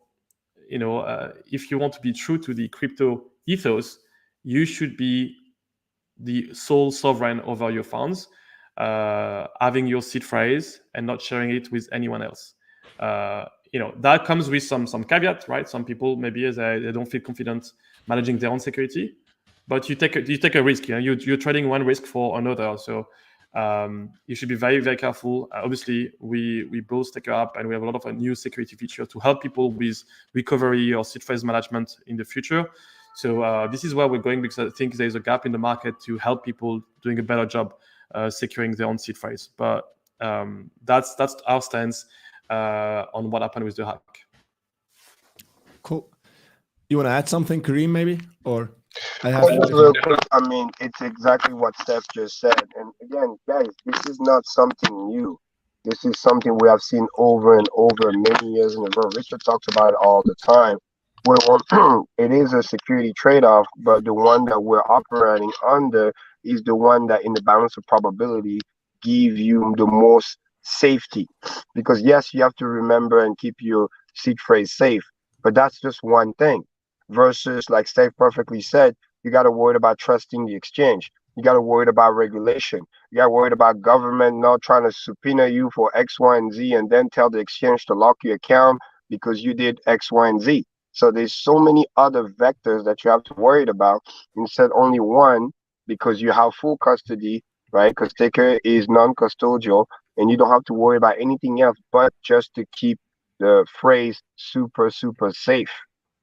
if you want to be true to the crypto ethos, you should be the sole sovereign over your funds, having your seed phrase and not sharing it with anyone else. That comes with some caveat, right? Some people maybe they don't feel confident managing their own security, but you take a risk. You're trading one risk for another. So you should be very, very careful. Obviously, we both staker up, and we have a lot of new security features to help people with recovery or seed phrase management in the future. So this is where we're going, because I think there's a gap in the market to help people doing a better job securing their own seed phrase. But that's our stance on what happened with the hack. Cool. You want to add something, Karim, maybe? Or I have real quick. I mean, it's exactly what Steph just said. And again, guys, this is not something new. This is something we have seen over and over many years in a row. Richard talks about it all the time. It is a security trade-off, but the one that we're operating under is the one that, in the balance of probability, give you the most safety. Because yes, you have to remember and keep your seed phrase safe, but that's just one thing. Versus, like Steve perfectly said, you got to worry about trusting the exchange. You got to worry about regulation. You got to worry about government not trying to subpoena you for X, Y, and Z, and then tell the exchange to lock your account because you did X, Y, and Z. So there's so many other vectors that you have to worry about instead only one, because you have full custody, right? Because Staker is non-custodial, and you don't have to worry about anything else but just to keep the phrase super, super safe.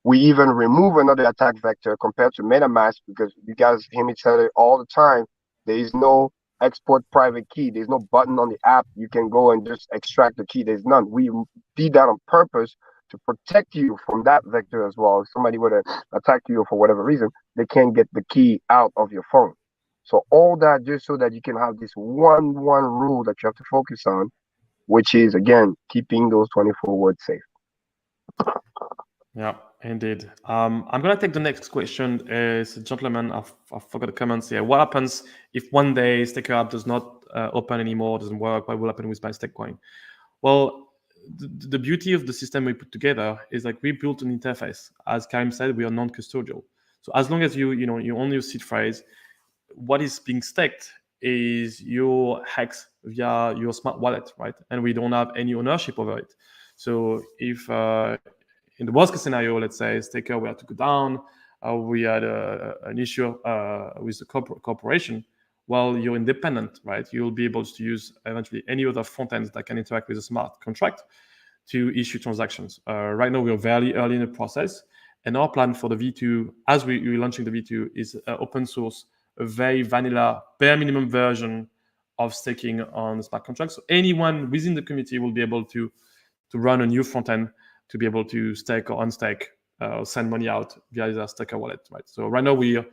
We even remove another attack vector compared to MetaMask, because you guys hear me tell it all the time. There is no export private key. There's no button on the app you can go and just extract the key. There's none. We did that on purpose to protect you from that vector as well. If somebody were to attack you for whatever reason, they can't get the key out of your phone. So all that just so that you can have this one rule that you have to focus on, which is, again, keeping those 24 words safe. Yeah, indeed. I'm going to take the next question. It's a gentleman, I forgot the comments here. What happens if one day Staker app does not open anymore, doesn't work? What will happen with my Stakecoin? Well, the beauty of the system we put together is like we built an interface. As Karim said, we are non-custodial. So as long as you only use seed phrase, what is being staked is your hex via your smart wallet, right? And we don't have any ownership over it. So if in the worst case scenario, let's say Staker we had to go down, we had an issue with the corporation, well, you're independent, right? You'll be able to use eventually any other front ends that can interact with a smart contract to issue transactions. Right now, we're very early in the process, and our plan for the V2, as we're launching the V2, is open source, a very vanilla, bare minimum version of staking on smart contracts. So anyone within the community will be able to run a new front end to be able to stake or unstake, send money out via the Staker wallet, right? So right now we are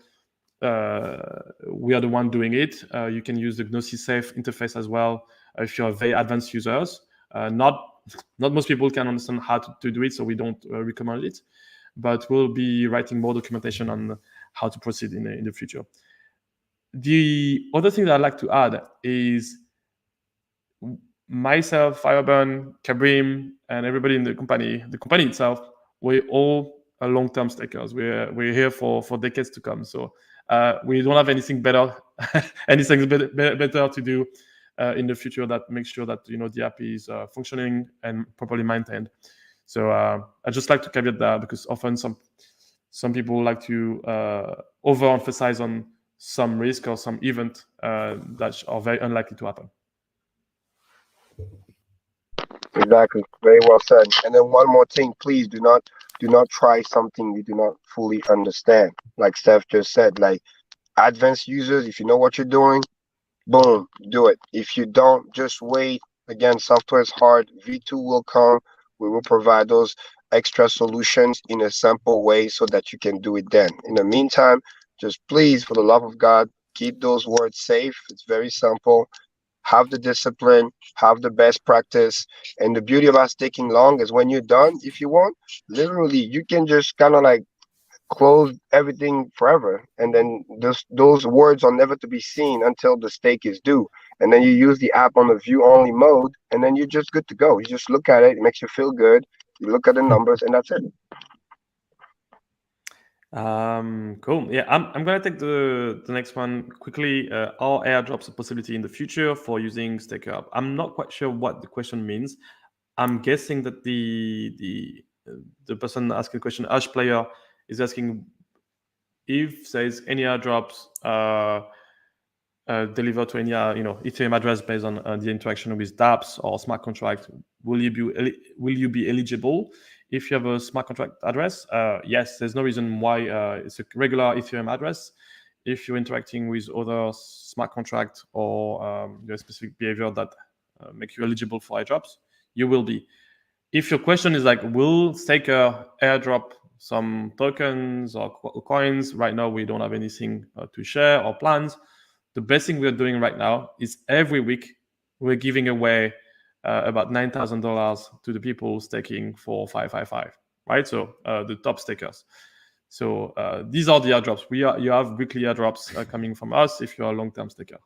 the one doing it. You can use the Gnosis Safe interface as well if you're very advanced users. Not most people can understand how to do it, so we don't recommend it. But we'll be writing more documentation on how to proceed in the future. The other thing that I'd like to add is myself, Fireburn, Kabrim, and everybody in the company itself, we're all long-term stakers. We're here for decades to come. So we don't have anything better, better to do in the future that makes sure that the app is functioning and properly maintained. So I just like to caveat that, because often some people like to overemphasize on some risk or some event that are very unlikely to happen. Exactly. Very well said. And then one more thing, please do not try something you do not fully understand. Like Steph just said, like advanced users, if you know what you're doing, boom, do it. If you don't, just wait. Again, software is hard. V2 will come. We will provide those extra solutions in a simple way so that you can do it then. In the meantime, just please, for the love of God, keep those words safe. It's very simple. Have the discipline, have the best practice. And the beauty about staking long is when you're done, if you want, literally, you can just kind of like close everything forever. And then those words are never to be seen until the stake is due. And then you use the app on the view only mode, and then you're just good to go. You just look at it, it makes you feel good. You look at the numbers, and that's it. Cool. Yeah, I'm gonna take the next one quickly. Are airdrops a possibility in the future for using Staker app? I'm not quite sure what the question means. I'm guessing that the person asking the question, Ash Player, is asking if there's any airdrops delivered to any Ethereum address based on the interaction with dApps or smart contract. Will you be eligible if you have a smart contract address? Yes, there's no reason why it's a regular Ethereum address. If you're interacting with other smart contract or your specific behavior that make you eligible for airdrops, you will be. If your question is like, will Staker airdrop some tokens or coins? Right now, we don't have anything to share or plans. The best thing we're doing right now is every week we're giving away about $9,000 to the people staking for 555, right? So the top stakers. So these are the airdrops. You have weekly airdrops coming from us if you're a long-term staker.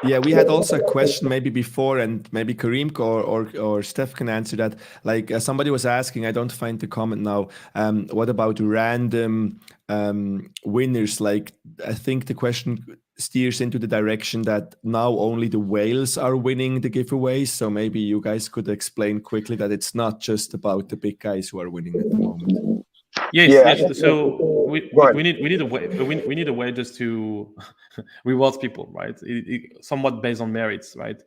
Yeah, we had also a question maybe before, and maybe Karim or Steph can answer that. Like somebody was asking, I don't find the comment now. What about random winners? Like I think the question steers into the direction that now only the whales are winning the giveaways. So maybe you guys could explain quickly that it's not just about the big guys who are winning at the moment. Yes, Yeah, yes. So Go ahead. we need a way. We need a way just to reward people, right? Somewhat based on merits, right?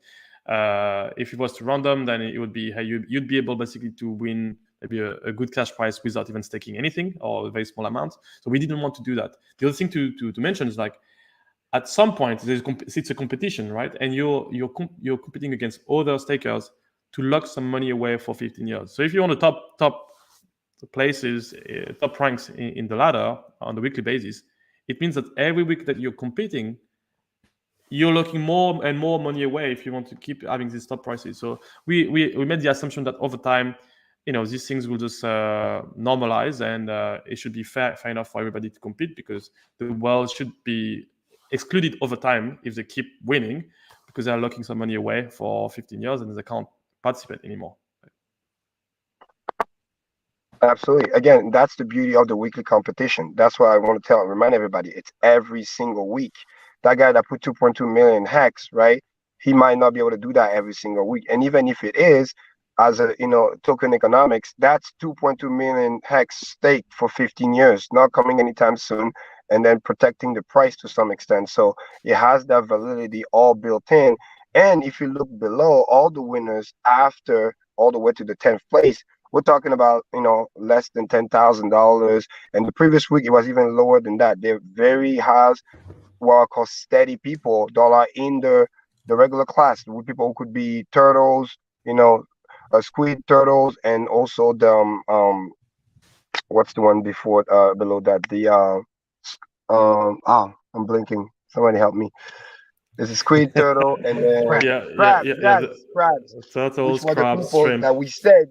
If it was to random, then it would be, hey, you'd be able basically to win maybe a good cash prize without even staking anything or a very small amount. So we didn't want to do that. The other thing to mention is, like, at some point it's a competition, right? And you're competing against other stakers to lock some money away for 15 years. So if you're on the top places, top ranks in the ladder on a weekly basis, it means that every week that you're competing, you're locking more and more money away if you want to keep having these top prices. So we made the assumption that over time, these things will just normalize, and it should be fair enough for everybody to compete, because the world should be excluded over time if they keep winning, because they're locking some money away for 15 years and they can't participate anymore. Absolutely. Again, that's the beauty of the weekly competition. That's why I want to remind everybody, it's every single week. That guy that put 2.2 million hex, right? He might not be able to do that every single week. And even if it is, as a token economics, that's 2.2 million hex staked for 15 years, not coming anytime soon, and then protecting the price to some extent. So it has that validity all built in. And if you look below, all the winners after all the way to the 10th place, we're talking about, less than $10,000. And the previous week, it was even lower than that. They're very high, what I call steady people that are in the regular class, with people who could be turtles, squid turtles, and also the, what's the one before, below that? I'm blinking. Somebody help me. There's a squid turtle, and then crabs. Turtles, Which were the crabs, people shrimp. that we said,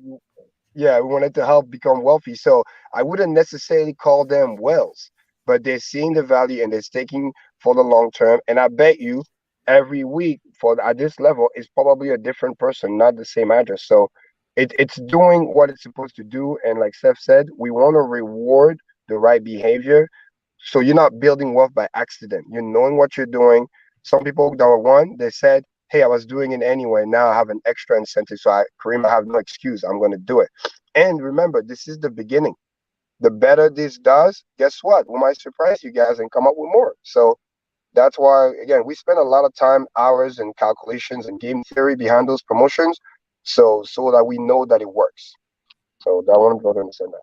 yeah, we wanted to help become wealthy. So I wouldn't necessarily call them whales, but they're seeing the value and they're staking for the long term. And I bet you every week at this level is probably a different person, not the same address. So it's doing what it's supposed to do. And like Seth said, we want to reward the right behavior. So you're not building wealth by accident. You're knowing what you're doing. Some people that were they said, hey, I was doing it anyway. Now I have an extra incentive. So Karim, I have no excuse. I'm going to do it. And remember, this is the beginning. The better this does, guess what? We might surprise you guys and come up with more. So that's why, again, we spend a lot of time, hours, and calculations and game theory behind those promotions, so that we know that it works. So I want to understand that.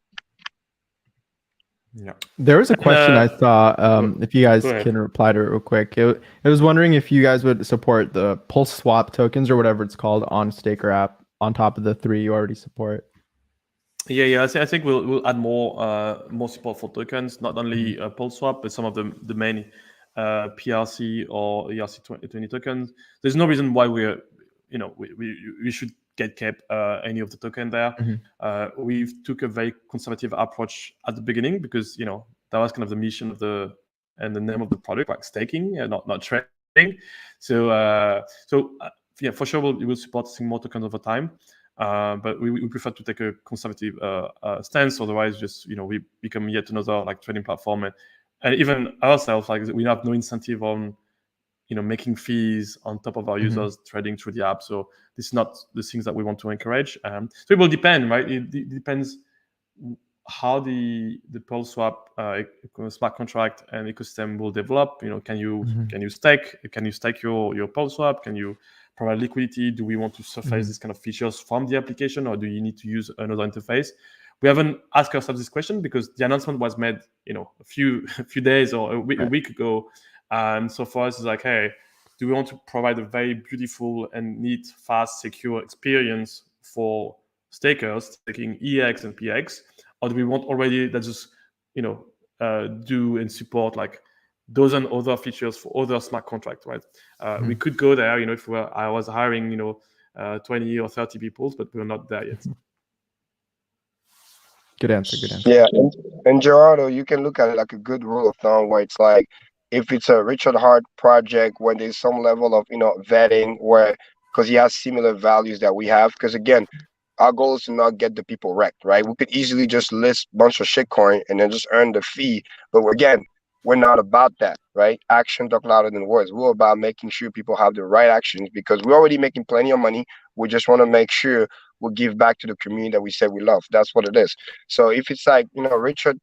Yeah. There was a question I saw, if you guys can reply to it real quick. I was wondering if you guys would support the Pulse Swap tokens, or whatever it's called, on Staker app on top of the 3 you already support. Yeah. I think we'll add more support for tokens, not only Pulse Swap, but some of the main PRC or ERC20 tokens. There's no reason why we should get kept any of the token there. We took a very conservative approach at the beginning, because that was kind of the mission of the name of the product, like staking, not trading. So yeah, for sure we will support more tokens over time. But we prefer to take a conservative stance. Otherwise, just we become yet another trading platform, and even ourselves, we have no incentive on making fees on top of our users trading through the app. So this is not the things that we want to encourage. So it will depend, right? It depends how the Pulse Swap smart contract and ecosystem will develop. Can you stake your Pulse Swap? Can you provide liquidity? Do we want to surface this kind of features from the application, or do you need to use another interface? We haven't asked ourselves this question, because the announcement was made a few days or a week ago. So for us, it's like, hey, do we want to provide a very beautiful and neat, fast, secure experience for stakers taking EX and PX, or do we want already that just do and support those and other features for other smart contracts, right? We could go there, if I was hiring 20 or 30 people, but we're not there yet. Good answer. Yeah, and Gerardo, you can look at it like a good rule of thumb, where it's like, if it's a Richard Hart project when there's some level of vetting where because he has similar values that we have. Because again, our goal is to not get the people wrecked, right? We could easily just list a bunch of shitcoin and then just earn the fee. But again, we're not about that, right? Action talk louder than words. We're about making sure people have the right actions because we're already making plenty of money. We just want to make sure we give back to the community that we said we love. That's what it is. So if it's like, Richard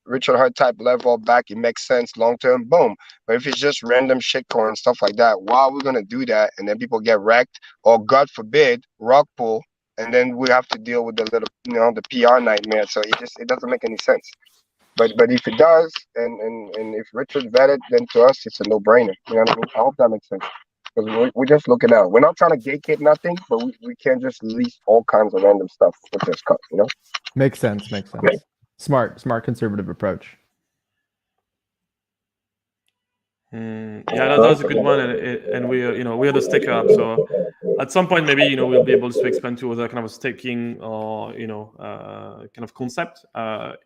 Hart type level back, it makes sense long term, boom. But if it's just random shitcoin and stuff like that, why are we gonna do that? And then people get wrecked, or God forbid, rug pull, and then we have to deal with the little, the PR nightmare. So it doesn't make any sense. But if it does, and if Richard's vetted, then to us it's a no-brainer. You know what I mean? I hope that makes sense. Because we're just looking out. We're not trying to gatekeep nothing, but we can't just lease all kinds of random stuff with this cut, Makes sense. Smart conservative approach. Yeah, that was a good one, and we are the staker app. So at some point, maybe we'll be able to expand to other kind of staking or kind of concept.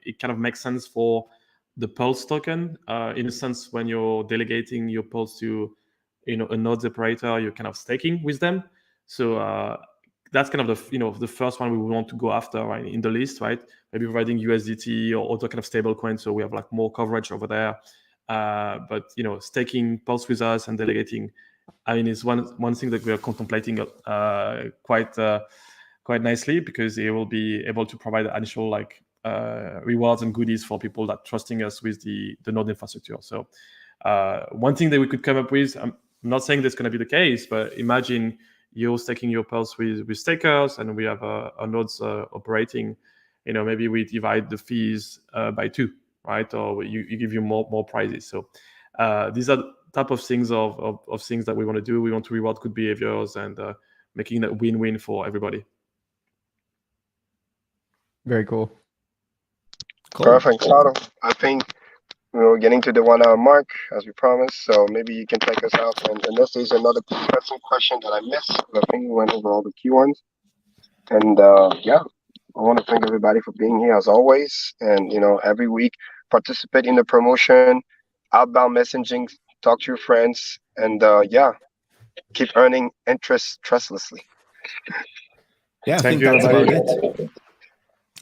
It kind of makes sense for the Pulse token in a sense when you're delegating your Pulse to a nodes operator, you're kind of staking with them. So that's kind of the first one we want to go after, right, in the list, right? Maybe providing USDT or other kind of stable coins, so we have like more coverage over there. But staking Pulse with us and delegating, I mean, is one thing that we are contemplating quite nicely, because it will be able to provide additional rewards and goodies for people that trusting us with the node infrastructure. So one thing that we could come up with, I'm not saying that's going to be the case, but imagine you're staking your Pulse with stakers, and we have our nodes operating. Maybe we divide the fees by 2. Right, or you give you more prizes. So these are type of things of things that we want to do. We want to reward good behaviors and making that win-win for everybody. Very cool. Perfect. So I think we're getting to the 1 hour mark as we promised. So maybe you can take us out. And unless there's another pressing question that I missed, I think we went over all the key ones. And I want to thank everybody for being here as always. And, every week participate in the promotion, outbound messaging, talk to your friends, and keep earning interest trustlessly. Yeah, I think that's about it.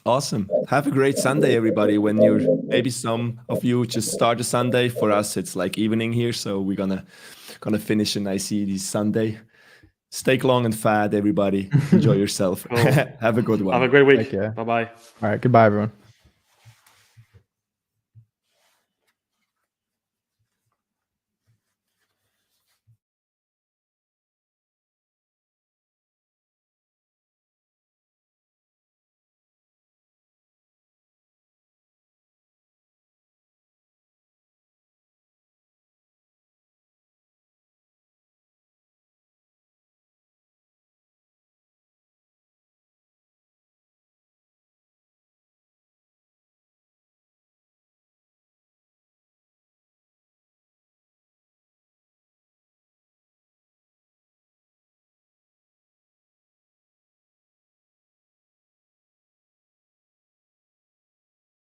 Awesome. Have a great Sunday, everybody. Maybe some of you just start a Sunday. For us, it's like evening here. So we're gonna finish a nice easy Sunday. Stay long and fat, everybody. Enjoy yourself. Have a good one. Have a great week. Bye-bye. All right. Goodbye, everyone.